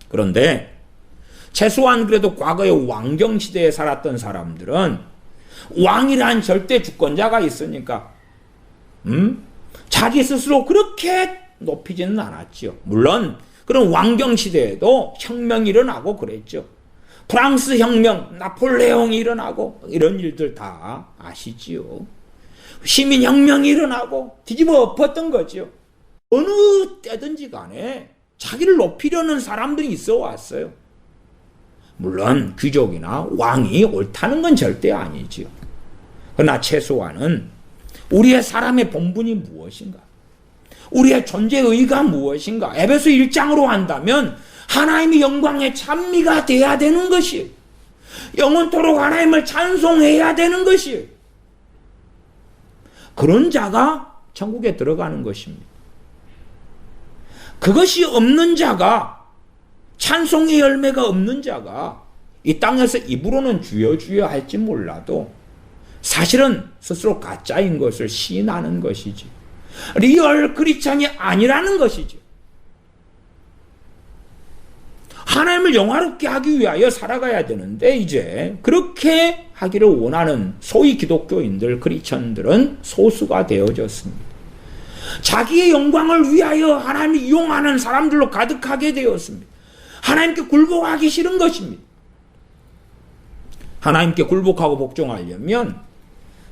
그런데 최소한 그래도 과거의 왕정시대에 살았던 사람들은 왕이란 절대 주권자가 있으니까 자기 스스로 그렇게 높이지는 않았죠. 물론 그런 왕정시대에도 혁명이 일어나고 그랬죠. 프랑스 혁명, 나폴레옹이 일어나고 이런 일들 다 아시지요. 시민혁명이 일어나고 뒤집어 엎었던 거죠. 어느 때든지 간에 자기를 높이려는 사람들이 있어 왔어요. 물론 귀족이나 왕이 옳다는 건 절대 아니지요. 그러나 최소한은 우리의 사람의 본분이 무엇인가? 우리의 존재의 의의가 무엇인가? 에베소 1장으로 한다면 하나님의 영광의 찬미가 돼야 되는 것이, 영원토록 하나님을 찬송해야 되는 것이, 그런 자가 천국에 들어가는 것입니다. 그것이 없는 자가, 찬송의 열매가 없는 자가 이 땅에서 입으로는 주여 주여 할지 몰라도 사실은 스스로 가짜인 것을 시인하는 것이지, 리얼 크리스천이 아니라는 것이지. 하나님을 영화롭게 하기 위하여 살아가야 되는데 이제 그렇게 하기를 원하는 소위 기독교인들, 크리스천들은 소수가 되어졌습니다. 자기의 영광을 위하여 하나님을 이용하는 사람들로 가득하게 되었습니다. 하나님께 굴복하기 싫은 것입니다. 하나님께 굴복하고 복종하려면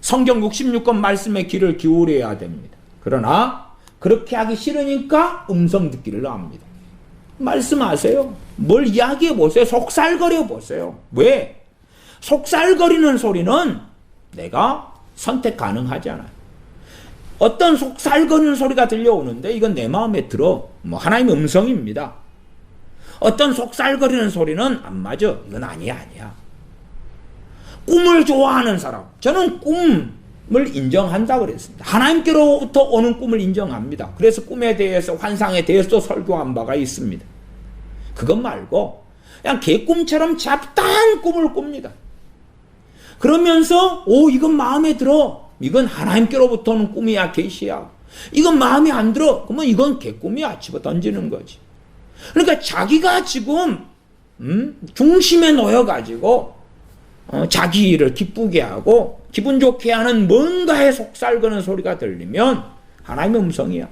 성경 66권 말씀의 귀를 기울여야 됩니다. 그러나 그렇게 하기 싫으니까 음성 듣기를 합니다. 말씀하세요. 뭘 이야기해 보세요. 속살거려 보세요. 왜? 속살거리는 소리는 내가 선택 가능하잖아요. 어떤 속살거리는 소리가 들려오는데 이건 내 마음에 들어. 뭐 하나님의 음성입니다. 어떤 속살거리는 소리는 안 맞아. 이건 아니야. 꿈을 좋아하는 사람. 저는 꿈을 인정한다 그랬습니다. 하나님께로부터 오는 꿈을 인정합니다. 그래서 꿈에 대해서 환상에 대해서 설교한 바가 있습니다. 그것 말고 그냥 개꿈처럼 잡다한 꿈을 꿉니다. 그러면서 이건 마음에 들어. 이건 하나님께로부터 오는 꿈이야, 계시야. 이건 마음에 안 들어. 그러면 이건 개꿈이야. 집어 던지는 거지. 그러니까 자기가 지금 중심에 놓여가지고 자기 일을 기쁘게 하고 기분 좋게 하는 뭔가에 속살거는 소리가 들리면 하나님의 음성이야.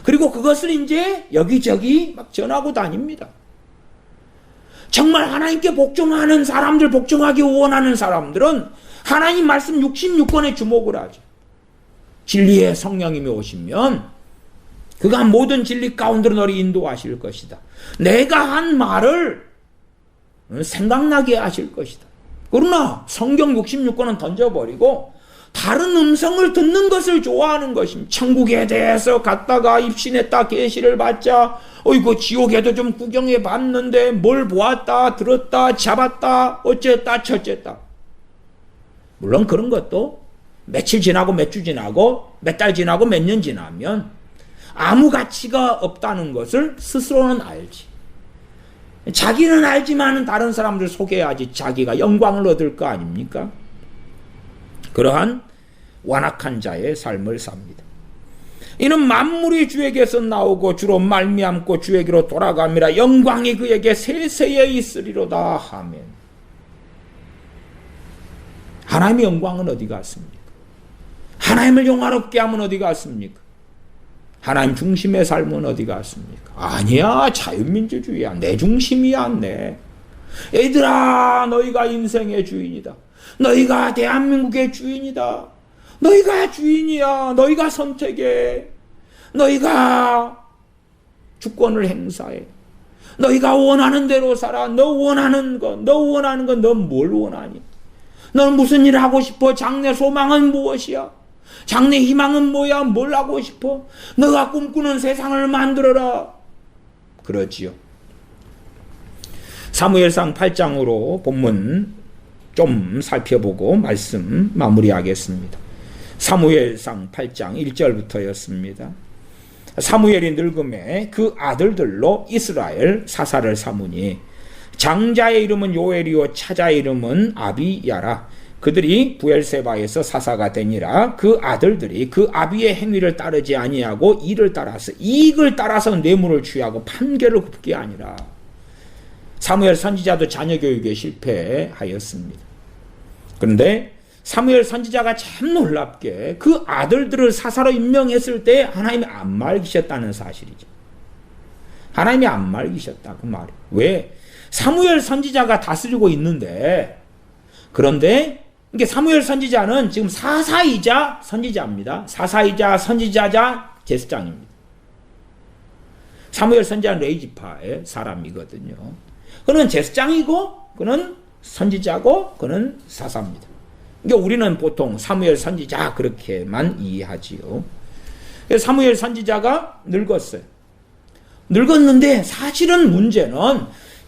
그리고 그것을 이제 여기저기 막 전하고 다닙니다. 정말 하나님께 복종하는 사람들, 복종하기 원하는 사람들은 하나님 말씀 66권에 주목을 하죠. 진리의 성령님이 오시면 그가 모든 진리 가운데로 너를 인도하실 것이다. 내가 한 말을 생각나게 하실 것이다. 그러나 성경 66권은 던져버리고 다른 음성을 듣는 것을 좋아하는 것입니다. 천국에 대해서 갔다가 입신했다, 계시를 받자, 이거 지옥에도 좀 구경해 봤는데 뭘 보았다, 들었다, 잡았다, 어쨌다, 저쨌다. 물론 그런 것도 며칠 지나고 몇 주 지나고 몇 달 지나고 몇 년 지나면 아무 가치가 없다는 것을 스스로는 알지. 자기는 알지만 다른 사람들 속여야지 자기가 영광을 얻을 거 아닙니까? 그러한 완악한 자의 삶을 삽니다. 이는 만물이 주에게서 나오고 주로 말미암고 주에게로 돌아감이라 영광이 그에게 세세에 있으리로다. 아멘. 하나님의 영광은 어디 갔습니까? 하나님을 영화롭게 하면 어디 갔습니까? 하나님 중심의 삶은 어디 갔습니까? 아니야, 자유민주주의야. 내 중심이야, 내. 얘들아, 너희가 인생의 주인이다. 너희가 대한민국의 주인이다. 너희가 주인이야. 너희가 선택해. 너희가 주권을 행사해. 너희가 원하는 대로 살아. 너 원하는 거, 너 뭘 원하니? 너는 무슨 일을 하고 싶어? 장래 소망은 무엇이야? 장래 희망은 뭐야? 뭘 하고 싶어? 너가 꿈꾸는 세상을 만들어라. 그렇지요. 사무엘상 8장으로 본문 좀 살펴보고 말씀 마무리하겠습니다. 사무엘상 8장 1절부터였습니다. 사무엘이 늙음에 그 아들들로 이스라엘 사사를 삼으니 장자의 이름은 요엘이요 차자의 이름은 아비야라. 그들이 부엘세바에서 사사가 되니라. 그 아들들이 그 아비의 행위를 따르지 아니하고 이를 따라서 이익을 따라서 뇌물을 취하고 판결을 굽게 아니라. 사무엘 선지자도 자녀 교육에 실패하였습니다. 그런데 사무엘 선지자가 참 놀랍게 그 아들들을 사사로 임명했을 때 하나님이 안 말기셨다는 사실이죠. 하나님이 안 말기셨다 그 말이에요. 왜? 사무엘 선지자가 다스리고 있는데, 그런데 이게 사무엘 선지자는 지금 사사이자 선지자입니다. 사사이자 선지자자 제사장입니다. 사무엘 선지자는 레위지파의 사람이거든요. 그는 제사장이고 그는 선지자고 그는 사사입니다. 그러니까 우리는 보통 사무엘 선지자 그렇게만 이해하지요. 사무엘 선지자가 늙었어요. 늙었는데 사실은 문제는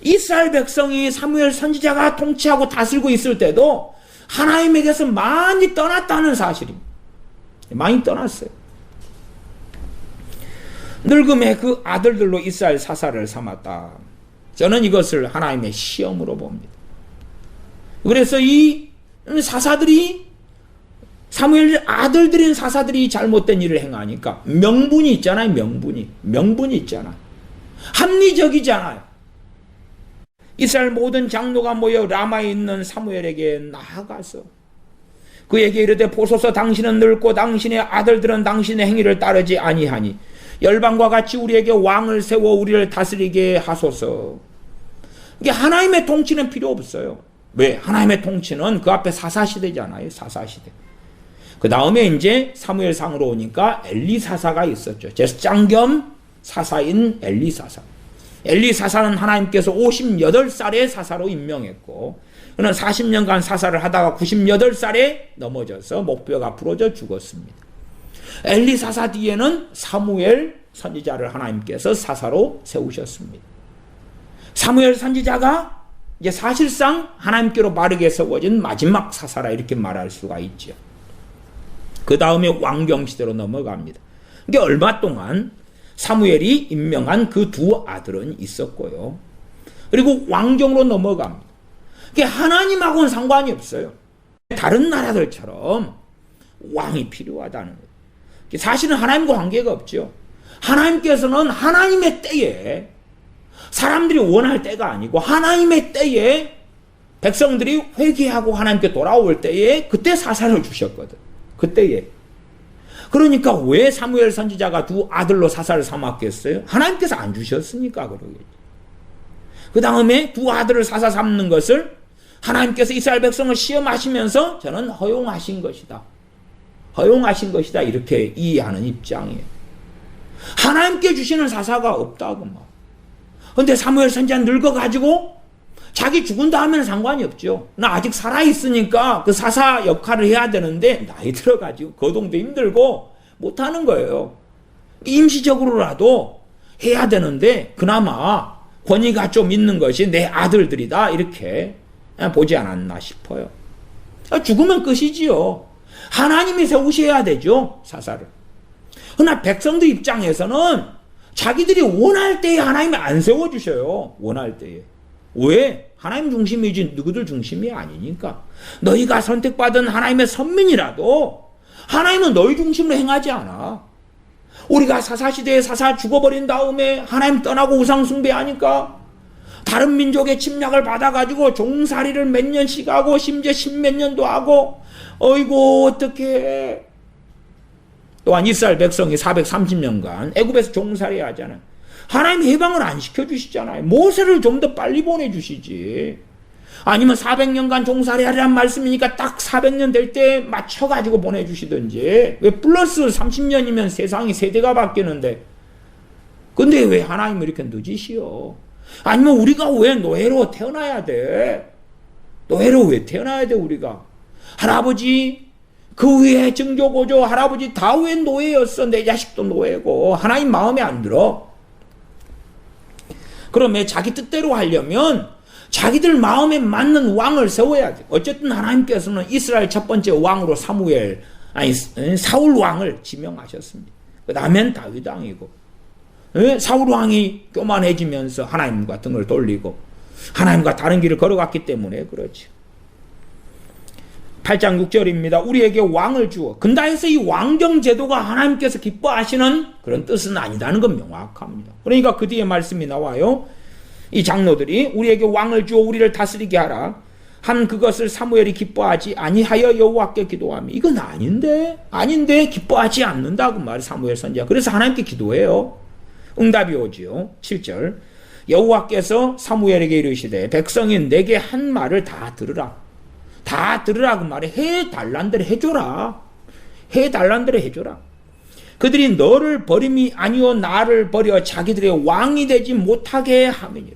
이스라엘 백성이 사무엘 선지자가 통치하고 다스리고 있을 때도 하나님에게서 많이 떠났다는 사실입니다. 많이 떠났어요. 늙음에 그 아들들로 이스라엘 사사를 삼았다. 저는 이것을 하나님의 시험으로 봅니다. 그래서 이 사사들이 사무엘 아들들인 사사들이 잘못된 일을 행하니까 명분이 있잖아요. 명분이 있잖아요. 합리적이잖아요. 이스라엘 모든 장로가 모여 라마에 있는 사무엘에게 나아가서 그에게 이르되 보소서 당신은 늙고 당신의 아들들은 당신의 행위를 따르지 아니하니 열방과 같이 우리에게 왕을 세워 우리를 다스리게 하소서. 이게 하나님의 통치는 필요 없어요. 왜? 하나님의 통치는 그 앞에 사사시대잖아요. 사사시대. 그 다음에 이제 사무엘상으로 오니까 엘리사사가 있었죠. 제사장 겸 사사인 엘리사사. 엘리사사는 하나님께서 58살에 사사로 임명했고 그는 40년간 사사를 하다가 98살에 넘어져서 목뼈가 부러져 죽었습니다. 엘리 사사 뒤에는 사무엘 선지자를 하나님께서 사사로 세우셨습니다. 사무엘 선지자가 이제 사실상 하나님께로 바르게 세워진 마지막 사사라 이렇게 말할 수가 있죠. 그 다음에 왕정시대로 넘어갑니다. 이게 얼마 동안 사무엘이 임명한 그 두 아들은 있었고요. 그리고 왕정으로 넘어갑니다. 이게 하나님하고는 상관이 없어요. 다른 나라들처럼 왕이 필요하다는 거예요. 사실은 하나님과 관계가 없죠. 하나님께서는 하나님의 때에, 사람들이 원할 때가 아니고 하나님의 때에 백성들이 회개하고 하나님께 돌아올 때에 그때 사사를 주셨거든. 그때에. 그러니까 왜 사무엘 선지자가 두 아들로 사사를 삼았겠어요? 하나님께서 안 주셨으니까 그러겠죠. 그 다음에 두 아들을 사사 삼는 것을 하나님께서 이스라엘 백성을 시험하시면서 저는 허용하신 것이다. 허용하신 것이다. 이렇게 이해하는 입장이에요. 하나님께 주시는 사사가 없다고 막. 근데 사무엘 선지자는 늙어가지고 자기 죽은 다음에는 상관이 없죠. 나 아직 살아있으니까 그 사사 역할을 해야 되는데 나이 들어가지고 거동도 힘들고 못하는 거예요. 임시적으로라도 해야 되는데 그나마 권위가 좀 있는 것이 내 아들들이다. 이렇게 보지 않았나 싶어요. 죽으면 끝이지요. 하나님이 세우셔야 되죠. 사사를. 그러나 백성들 입장에서는 자기들이 원할 때에 하나님이 안 세워주셔요. 원할 때에. 왜? 하나님 중심이지 누구들 중심이 아니니까. 너희가 선택받은 하나님의 선민이라도 하나님은 너희 중심으로 행하지 않아. 우리가 사사시대에 사사 죽어버린 다음에 하나님 떠나고 우상숭배하니까 다른 민족의 침략을 받아가지고 종살이를 몇 년씩 하고 심지어 십몇 년도 하고 어이고 어떡해. 또한 이스라엘 백성이 430년간 애굽에서 종살이 하잖아요. 하나님 해방을 안 시켜주시잖아요. 모세를 좀 더 빨리 보내주시지. 아니면 400년간 종살이 하라는 말씀이니까 딱 400년 될 때 맞춰가지고 보내주시든지. 왜 플러스 30년이면 세상이 세대가 바뀌는데. 근데 왜 하나님은 이렇게 늦으시오? 아니면 우리가 왜 노예로 태어나야 돼? 노예로 왜 태어나야 돼 우리가? 할아버지 그 위에 증조고조 할아버지 다 왜 노예였어? 내 자식도 노예고. 하나님 마음에 안 들어. 그러면 자기 뜻대로 하려면 자기들 마음에 맞는 왕을 세워야 돼. 어쨌든 하나님께서는 이스라엘 첫 번째 왕으로 사울 왕을 지명하셨습니다. 그 다음엔 다윗 왕이고, 사울 왕이 교만해지면서 하나님과 등을 돌리고 하나님과 다른 길을 걸어갔기 때문에 그렇죠. 8장 6절입니다. 우리에게 왕을 주어. 근다해서 이 왕정 제도가 하나님께서 기뻐하시는 그런 뜻은 아니다는 건 명확합니다. 그러니까 그 뒤에 말씀이 나와요. 이 장로들이 우리에게 왕을 주어 우리를 다스리게 하라. 한 그것을 사무엘이 기뻐하지 아니하여 여호와께 기도하며. 이건 아닌데 기뻐하지 않는다 그 말 사무엘 선지자. 그래서 하나님께 기도해요. 응답이 오지요. 7절 여호와께서 사무엘에게 이르시되 백성이 내게 한 말을 다 들으라. 다 들으라 그 말에 해달란 대로 해줘라. 해달란 대로 해줘라. 그들이 너를 버림이 아니요 나를 버려 자기들의 왕이 되지 못하게 함이니라.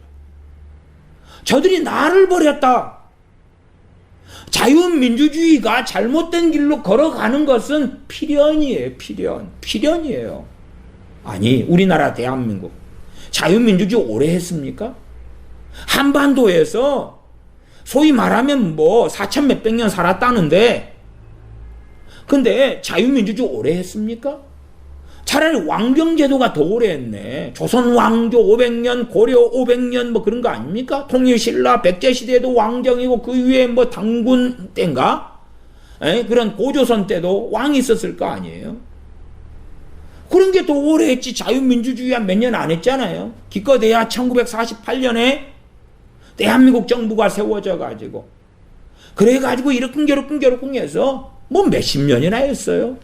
저들이 나를 버렸다. 자유민주주의가 잘못된 길로 걸어가는 것은 필연이에요. 필연이에요. 아니 우리나라 대한민국 자유민주주의 오래 했습니까? 한반도에서 소위 말하면 뭐 4천 몇백 년 살았다는데 근데 자유민주주의 오래 했습니까? 차라리 왕정제도가 더 오래 했네. 조선 왕조 500년, 고려 500년 뭐 그런 거 아닙니까? 통일신라 백제시대도 왕정이고 그 위에 뭐 당군 때인가? 그런 고조선 때도 왕이 있었을 거 아니에요? 그런 게 더 오래 했지. 자유민주주의가 몇 년 안 했잖아요. 기껏해야 1948년에 대한민국 정부가 세워져 가지고 그래가지고 이러쿵저러쿵 해서 뭐 몇십 년이나 했어요.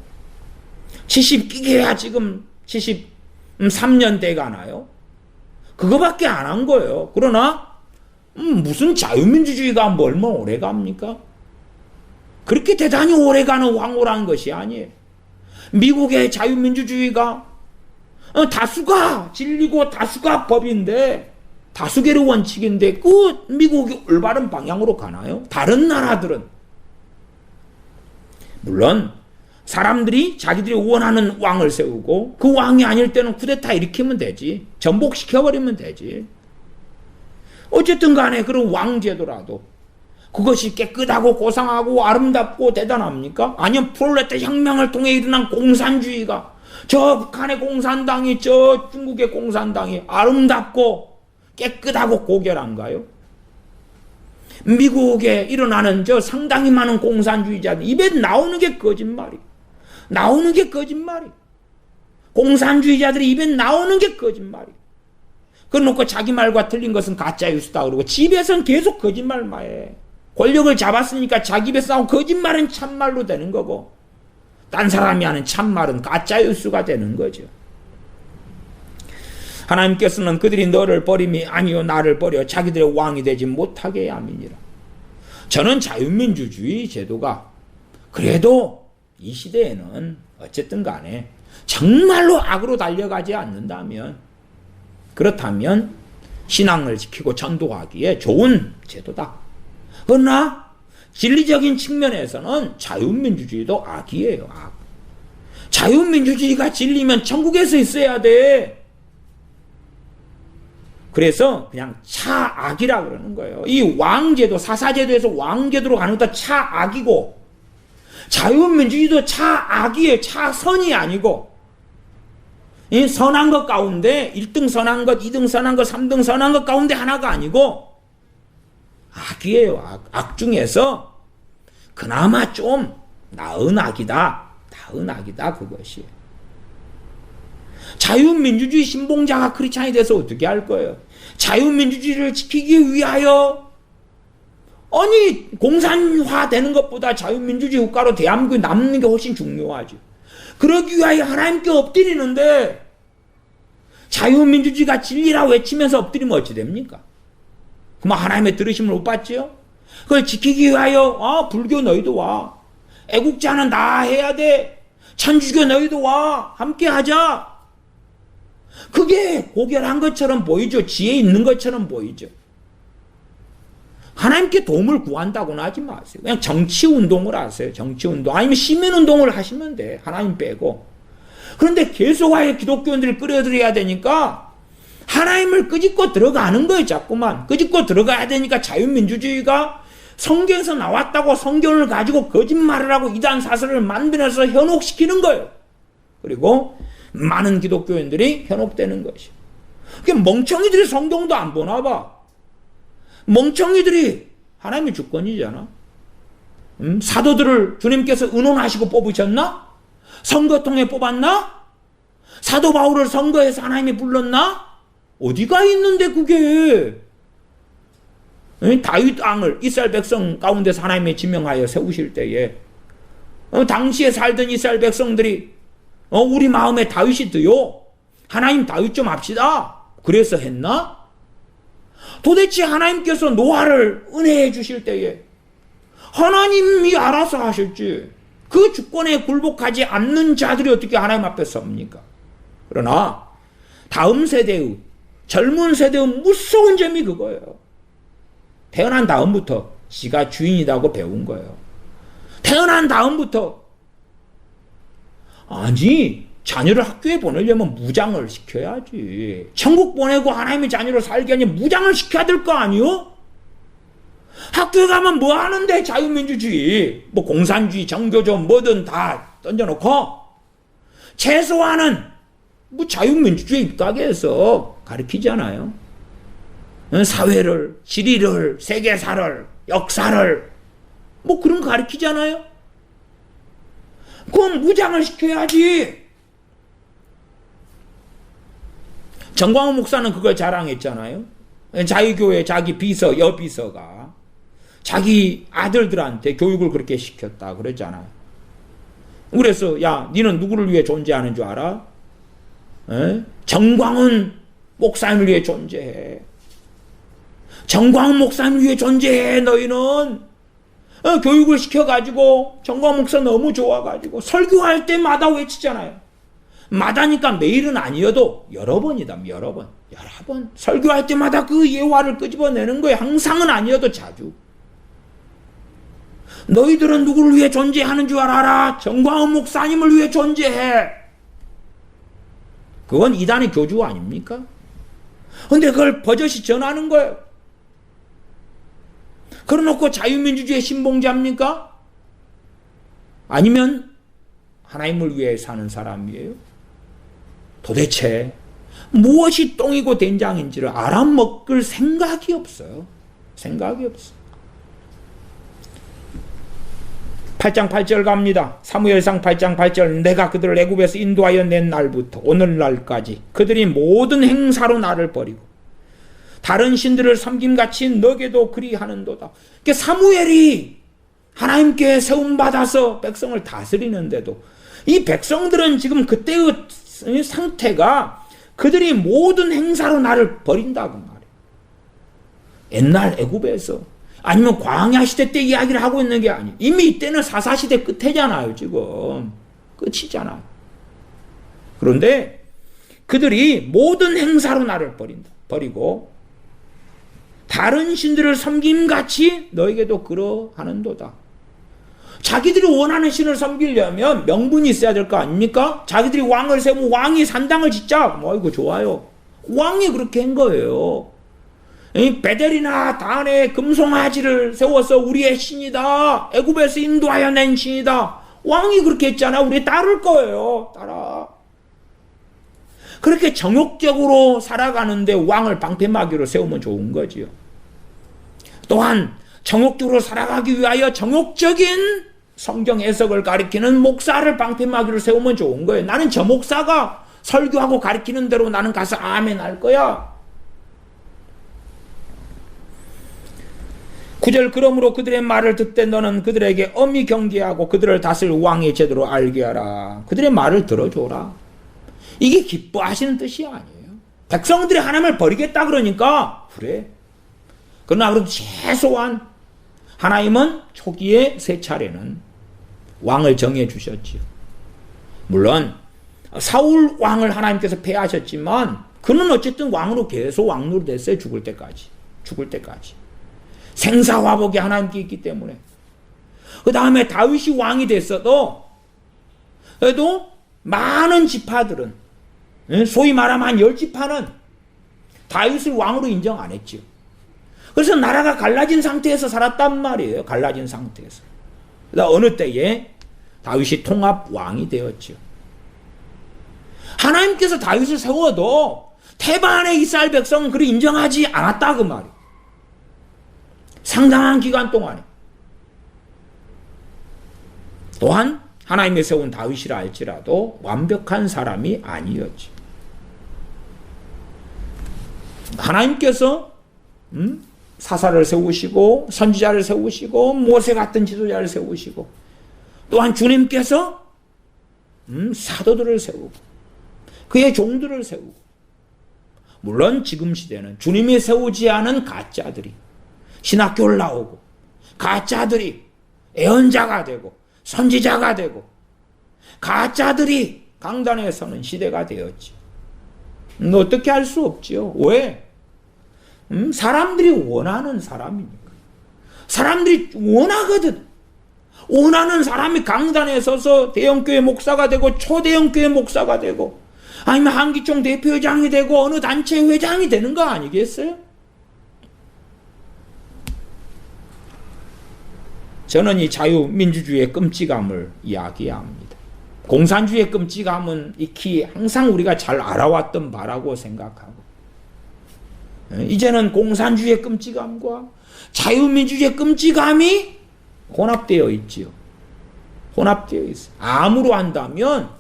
70 끼게야 지금 73년 돼가나요? 그거밖에 안 한 거예요. 그러나 무슨 자유민주주의가 뭐 얼마나 오래 갑니까? 그렇게 대단히 오래 가는 왕호라는 것이 아니에요. 미국의 자유민주주의가 다수가 진리고 다수가 법인데 다수결의 원칙인데 그 미국이 올바른 방향으로 가나요? 다른 나라들은 물론 사람들이 자기들이 원하는 왕을 세우고 그 왕이 아닐 때는 쿠데타 일으키면 되지. 전복시켜버리면 되지. 어쨌든 간에 그런 왕제도라도 그것이 깨끗하고 고상하고 아름답고 대단합니까? 아니면 프롤레타 혁명을 통해 일어난 공산주의가, 저 북한의 공산당이, 저 중국의 공산당이 아름답고 깨끗하고 고결한가요? 미국에 일어나는 저 상당히 많은 공산주의자들 입에 나오는 게 거짓말이, 나오는 게 거짓말이, 공산주의자들이 입에 나오는 게 거짓말이. 그래놓고 자기 말과 틀린 것은 가짜 뉴스다 그러고 집에서는 계속 거짓말만 해. 권력을 잡았으니까 자기 입에 싸운 거짓말은 참말로 되는 거고 딴 사람이 하는 참말은 가짜 뉴스가 되는 거죠. 하나님께서는 그들이 너를 버림이 아니요 나를 버려 자기들의 왕이 되지 못하게 함이니라. 저는 자유민주주의 제도가 그래도 이 시대에는 어쨌든 간에 정말로 악으로 달려가지 않는다면, 그렇다면 신앙을 지키고 전도하기에 좋은 제도다. 그러나 진리적인 측면에서는 자유민주주의도 악이에요. 악. 자유민주주의가 진리면 천국에서 있어야 돼. 그래서 그냥 차악이라 그러는 거예요. 이 왕제도, 사사제도에서 왕제도로 가는 것도 차악이고, 자유민주주의도 차악이에요. 차선이 아니고, 이 선한 것 가운데 1등 선한 것, 2등 선한 것, 3등 선한 것 가운데 하나가 아니고 악이에요. 악 중에서 그나마 좀 나은 악이다. 나은 악이다 그것이. 자유민주주의 신봉자가 크리스찬이 돼서 어떻게 할 거예요? 자유민주주의를 지키기 위하여, 아니 공산화 되는 것보다 자유민주주의 국가로 대한민국이 남는 게 훨씬 중요하지. 그러기 위하여 하나님께 엎드리는데 자유민주주의가 진리라고 외치면서 엎드리면 어찌 됩니까? 그럼 하나님의 들으심을 못 받지요? 그걸 지키기 위하여 불교 너희도 와. 애국자는 나 해야 돼. 천주교 너희도 와. 함께 하자. 그게 고결한 것처럼 보이죠. 지혜 있는 것처럼 보이죠. 하나님께 도움을 구한다고는 하지 마세요. 그냥 정치운동을 하세요. 정치운동. 아니면 시민운동을 하시면 돼. 하나님 빼고. 그런데 계속하여 기독교인들을 끌어들여야 되니까 하나님을 끄집고 들어가는 거예요. 자꾸만. 끄집고 들어가야 되니까 자유민주주의가 성경에서 나왔다고 성경을 가지고 거짓말을 하고 이단 사설을 만들어서 현혹시키는 거예요. 그리고 많은 기독교인들이 현혹되는 것이에요. 멍청이들이 성경도 안 보나 봐. 멍청이들이 하나님의 주권이잖아. 사도들을 주님께서 의논하시고 뽑으셨나? 선거통에 뽑았나? 사도 바울을 선거해서 하나님이 불렀나? 어디가 있는데 그게? 다윗 왕을 이스라엘 백성 가운데서 하나님이 지명하여 세우실 때에 당시에 살던 이스라엘 백성들이 우리 마음에 다윗이 드요. 하나님 다윗 좀 합시다. 그래서 했나? 도대체 하나님께서 노아를 은혜해 주실 때에 하나님이 알아서 하실지 그 주권에 굴복하지 않는 자들이 어떻게 하나님 앞에 섭니까? 그러나 다음 세대의, 젊은 세대의 무서운 점이 그거예요. 태어난 다음부터 지가 주인이라고 배운 거예요. 태어난 다음부터 아니 자녀를 학교에 보내려면 무장을 시켜야지. 천국 보내고 하나님의 자녀를 살게 하니 무장을 시켜야 될 거 아니요? 학교에 가면 뭐 하는데 자유민주주의, 뭐 공산주의, 정교조 뭐든 다 던져놓고 최소한은 뭐 자유민주주의 입각에서 가르치잖아요. 사회를, 지리를, 세계사를, 역사를 뭐 그런 거 가르치잖아요. 그럼 무장을 시켜야지. 정광훈 목사는 그걸 자랑했잖아요. 자유교회 자기 비서, 여비서가 자기 아들들한테 교육을 그렇게 시켰다 그랬잖아요. 그래서 야, 니는 누구를 위해 존재하는 줄 알아? 정광훈 목사님을 위해 존재해. 정광훈 목사님을 위해 존재해. 너희는 교육을 시켜가지고 정광훈 목사 너무 좋아가지고 설교할 때마다 외치잖아요. 마다니까 매일은 아니어도 여러 번이다. 여러 번 설교할 때마다 그 예화를 끄집어내는 거예요. 항상은 아니어도 자주. 너희들은 누구를 위해 존재하는 줄 알아라? 정광훈 목사님을 위해 존재해. 그건 이단의 교주 아닙니까? 근데 그걸 버젓이 전하는 거예요. 그래놓고 자유민주주의 신봉자입니까? 아니면 하나님을 위해 사는 사람이에요? 도대체 무엇이 똥이고 된장인지를 알아먹을 생각이 없어요. 생각이 없어요. 8장 8절 갑니다. 사무엘상 8장 8절 내가 그들을 애굽에서 인도하여 낸 날부터 오늘날까지 그들이 모든 행사로 나를 버리고 다른 신들을 섬김같이 너게도 그리하는도다. 그러니까 사무엘이 하나님께 세움받아서 백성을 다스리는데도 이 백성들은 지금 그때의 상태가 그들이 모든 행사로 나를 버린다고 말이에요. 옛날 애굽에서 아니면 광야 시대 때 이야기를 하고 있는 게 아니에요. 이미 이때는 사사시대 끝이잖아요. 지금 끝이잖아요. 그런데 그들이 모든 행사로 나를 버리고 다른 신들을 섬김같이 너에게도 그러하는도다. 자기들이 원하는 신을 섬기려면 명분이 있어야 될 거 아닙니까? 자기들이 왕을 세우면 왕이 산당을 짓자. 이거 좋아요. 왕이 그렇게 한 거예요. 베델이나 단에 금송아지를 세워서 우리의 신이다. 애굽에서 인도하여 낸 신이다. 왕이 그렇게 했잖아. 우리 따를 거예요. 따라. 그렇게 정욕적으로 살아가는데 왕을 방패막이로 세우면 좋은 거지요. 또한 정욕적으로 살아가기 위하여 정욕적인 성경 해석을 가리키는 목사를 방패막이로 세우면 좋은 거예요. 나는 저 목사가 설교하고 가리키는 대로 나는 가서 아멘 할 거야. 9절 그러므로 그들의 말을 듣되 너는 그들에게 엄히 경계하고 그들을 다스릴 왕의 제도로 알게 하라. 그들의 말을 들어줘라. 이게 기뻐하시는 뜻이 아니에요. 백성들이 하나님을 버리겠다 그러니까 그래. 그러나 그래도 최소한 하나님은 초기에 세 차례는 왕을 정해 주셨지요. 물론 사울 왕을 하나님께서 폐하셨지만 그는 어쨌든 왕으로 계속 왕으로 됐어요. 죽을 때까지. 생사화복이 하나님께 있기 때문에. 그 다음에 다윗이 왕이 됐어도 그래도 많은 지파들은 소위 말하면 한 10지파는 다윗을 왕으로 인정 안 했죠. 그래서 나라가 갈라진 상태에서 살았단 말이에요. 갈라진 상태에서. 그러다 어느 때에 다윗이 통합 왕이 되었죠. 하나님께서 다윗을 세워도 태반의 이스라엘 백성은 그를 인정하지 않았다 그 말이에요. 상당한 기간 동안에. 또한 하나님이 세운 다윗이라 할지라도 완벽한 사람이 아니었지. 하나님께서 사사를 세우시고 선지자를 세우시고 모세 같은 지도자를 세우시고 또한 주님께서 사도들을 세우고 그의 종들을 세우고 물론 지금 시대는 주님이 세우지 않은 가짜들이 신학교를 나오고 가짜들이 애언자가 되고 선지자가 되고 가짜들이 강단에 서는 시대가 되었지. 어떻게 할 수 없지요. 왜? 사람들이 원하는 사람이니까. 사람들이 원하거든. 원하는 사람이 강단에 서서 대형교회 목사가 되고 초대형교회 목사가 되고 아니면 한기총 대표회장이 되고 어느 단체 회장이 되는 거 아니겠어요? 저는 이 자유민주주의의 끔찍함을 이야기합니다. 공산주의의 끔찍함은 익히 항상 우리가 잘 알아왔던 바라고 생각하고 이제는 공산주의의 끔찍함과 자유민주주의의 끔찍함이 혼합되어 있지요. 혼합되어 있어요. 암으로 한다면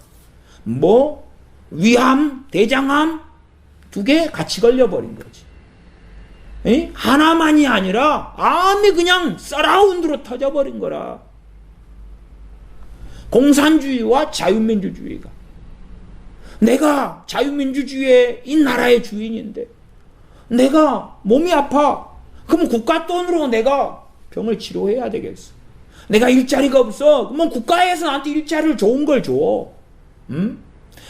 위암, 대장암 두 개 같이 걸려버린 거지. 하나만이 아니라 암이 그냥 서라운드로 터져버린 거라. 공산주의와 자유민주주의가. 내가 자유민주주의의 이 나라의 주인인데 내가 몸이 아파. 그럼 국가 돈으로 내가 병을 치료해야 되겠어. 내가 일자리가 없어. 그러면 국가에서 나한테 일자리를 좋은 걸 줘.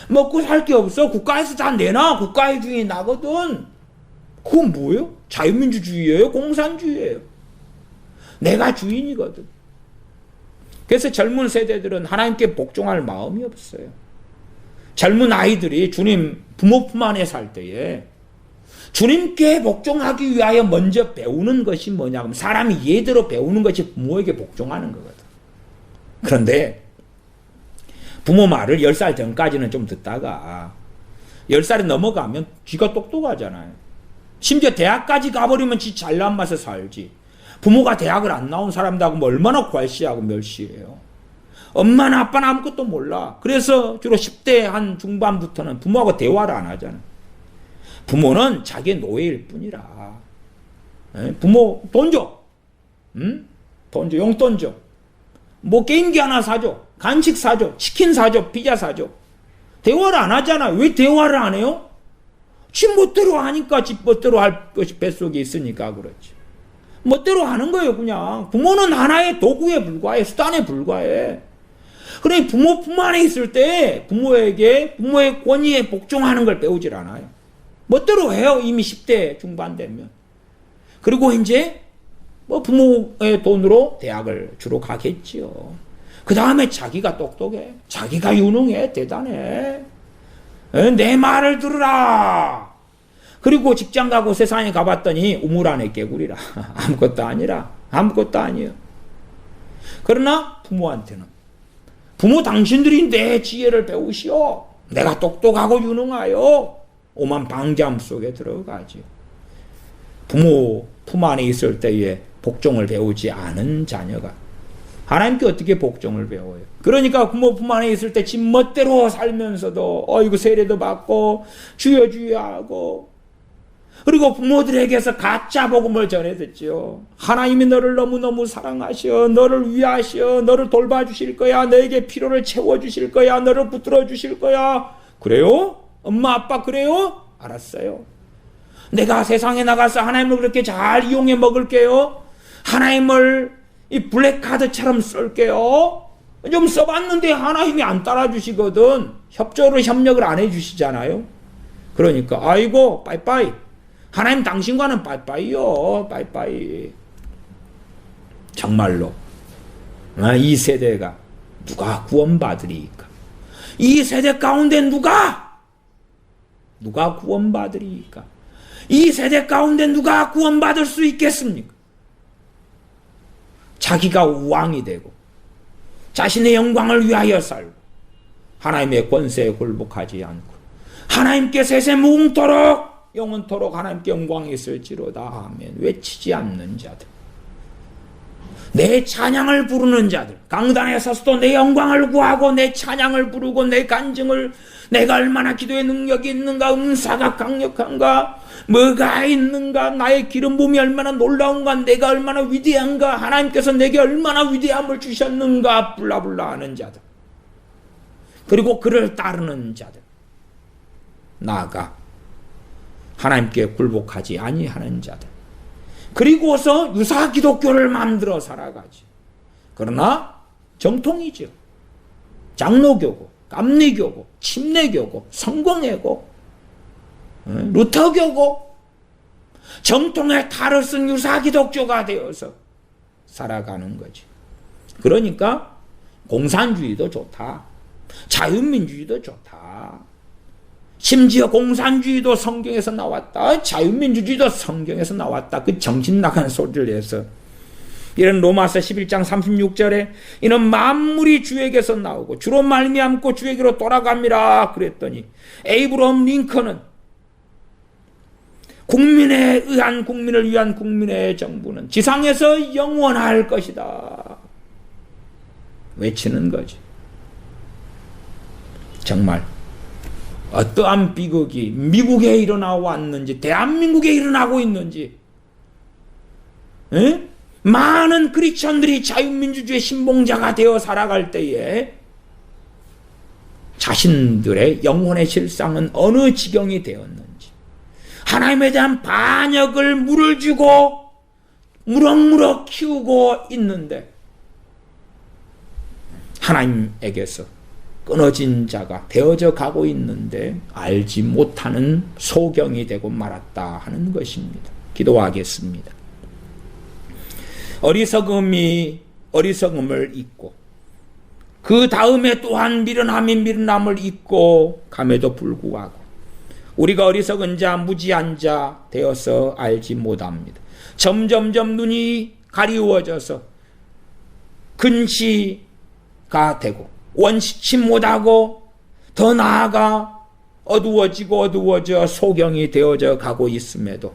먹고 살 게 없어. 국가에서 다 내놔. 국가의 주인이 나거든. 그건 뭐예요? 자유민주주의예요? 공산주의예요? 내가 주인이거든. 그래서 젊은 세대들은 하나님께 복종할 마음이 없어요. 젊은 아이들이 주님 부모 품 안에 살 때에 주님께 복종하기 위하여 먼저 배우는 것이 뭐냐 하면 사람이 예대로 배우는 것이 부모에게 복종하는 거거든. 그런데 부모 말을 10살 전까지는 좀 듣다가 10살이 넘어가면 쥐가 똑똑하잖아요. 심지어 대학까지 가버리면 지 잘난 맛에 살지. 부모가 대학을 안 나온 사람들하고 뭐 얼마나 괄시하고 멸시해요. 엄마나 아빠나 아무것도 몰라. 그래서 주로 10대 한 중반부터는 부모하고 대화를 안 하잖아. 부모는 자기의 노예일 뿐이라. 부모 돈 줘. 응? 돈 줘. 용돈 줘. 뭐 게임기 하나 사줘. 간식 사줘. 치킨 사줘. 피자 사줘. 대화를 안 하잖아. 왜 대화를 안 해요? 지 멋대로 하니까 지 멋대로 할 것이 뱃속에 있으니까 그렇지. 멋대로 하는 거예요, 그냥. 부모는 하나의 도구에 불과해. 수단에 불과해. 그러니 부모 품 안에 있을 때 부모에게 부모의 권위에 복종하는 걸 배우질 않아요. 멋대로 해요. 이미 10대 중반 되면. 그리고 이제 뭐 부모의 돈으로 대학을 주로 가겠지요. 그 다음에 자기가 똑똑해. 자기가 유능해. 대단해. 내 말을 들으라. 그리고 직장 가고 세상에 가봤더니 우물 안에 개구리라. 아무것도 아니라. 아무것도 아니에요. 그러나 부모한테는 부모 당신들이 내 지혜를 배우시오. 내가 똑똑하고 유능하여 오만 방잠 속에 들어가지요. 부모 품 안에 있을 때에 복종을 배우지 않은 자녀가 하나님께 어떻게 복종을 배워요? 그러니까 부모 품 안에 있을 때 지 멋대로 살면서도 어이구 세례도 받고 주여 주여 하고 그리고 부모들에게서 가짜 복음을 전해 듣죠. 하나님이 너를 너무너무 사랑하셔. 너를 위하셔. 너를 돌봐주실 거야. 너에게 필요를 채워주실 거야. 너를 붙들어 주실 거야. 그래요? 엄마 아빠 그래요? 알았어요. 내가 세상에 나가서 하나님을 그렇게 잘 이용해 먹을게요. 하나님을 이 블랙카드처럼 쓸게요. 좀 써봤는데 하나님이 안 따라주시거든. 협력을 안 해주시잖아요. 그러니까 아이고 빠이빠이. 하나님 당신과는 빠이빠이요. 빠이빠이. 정말로 이 세대가 누가 구원받으리까? 이 세대 가운데 누가 구원받으리까? 이 세대 가운데 누가 구원받을 수 있겠습니까? 자기가 왕이 되고 자신의 영광을 위하여 살고 하나님의 권세에 굴복하지 않고 하나님께 세세 무궁토록 영원토록 하나님께 영광이 있을지로다 아멘 외치지 않는 자들, 내 찬양을 부르는 자들, 강단에 서서도 내 영광을 구하고 내 찬양을 부르고 내 간증을 내가 얼마나 기도의 능력이 있는가, 은사가 강력한가, 뭐가 있는가, 나의 기름 부음이 얼마나 놀라운가, 내가 얼마나 위대한가, 하나님께서 내게 얼마나 위대함을 주셨는가 불라불라 하는 자들, 그리고 그를 따르는 자들, 나아가 하나님께 굴복하지 아니하는 자들, 그리고서 유사 기독교를 만들어 살아가지. 그러나 정통이죠. 장로교고 감리교고 침례교고 성공회고 루터교고 정통의 탈을 쓴 유사 기독교가 되어서 살아가는 거지. 그러니까 공산주의도 좋다. 자유민주주의도 좋다. 심지어 공산주의도 성경에서 나왔다. 자유민주주의도 성경에서 나왔다. 그 정신 나간 소리를 해서 이런 로마서 11장 36절에 이는 만물이 주에게서 나오고 주로 말미암고 주에게로 돌아갑니다. 그랬더니 에이브러함 링컨은 국민에 의한 국민을 위한 국민의 정부는 지상에서 영원할 것이다. 외치는 거지. 정말 어떠한 비극이 미국에 일어나 왔는지 대한민국에 일어나고 있는지, 에? 많은 크리스천들이 자유민주주의 신봉자가 되어 살아갈 때에 자신들의 영혼의 실상은 어느 지경이 되었는지, 하나님에 대한 반역을 물을 주고 무럭무럭 키우고 있는데 하나님에게서 끊어진 자가 되어져 가고 있는데 알지 못하는 소경이 되고 말았다 하는 것입니다. 기도하겠습니다. 어리석음을 잊고 그 다음에 또한 미련함을 잊고 감에도 불구하고 우리가 어리석은 자, 무지한 자 되어서 알지 못합니다. 점점점 눈이 가리워져서 근시가 되고 원시치 못하고 더 나아가 어두워져 소경이 되어져 가고 있음에도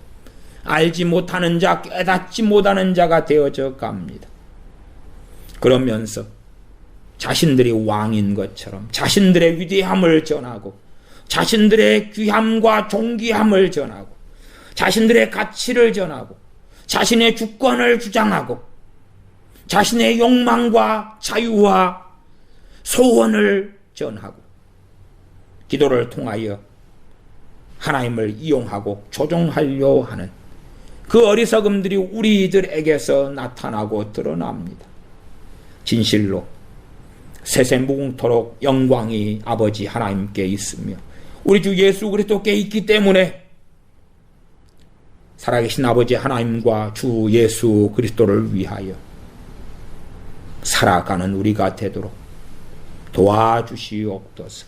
알지 못하는 자, 깨닫지 못하는 자가 되어져 갑니다. 그러면서 자신들이 왕인 것처럼 자신들의 위대함을 전하고 자신들의 귀함과 존귀함을 전하고 자신들의 가치를 전하고 자신의 주권을 주장하고 자신의 욕망과 자유와 소원을 전하고 기도를 통하여 하나님을 이용하고 조종하려 하는 그 어리석음들이 우리들에게서 나타나고 드러납니다. 진실로 세세무궁토록 영광이 아버지 하나님께 있으며 우리 주 예수 그리스도께 있기 때문에 살아계신 아버지 하나님과 주 예수 그리스도를 위하여 살아가는 우리가 되도록 도와주시옵소서.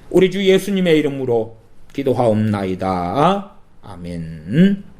우리 주 예수님의 이름으로 기도하옵나이다. 아멘.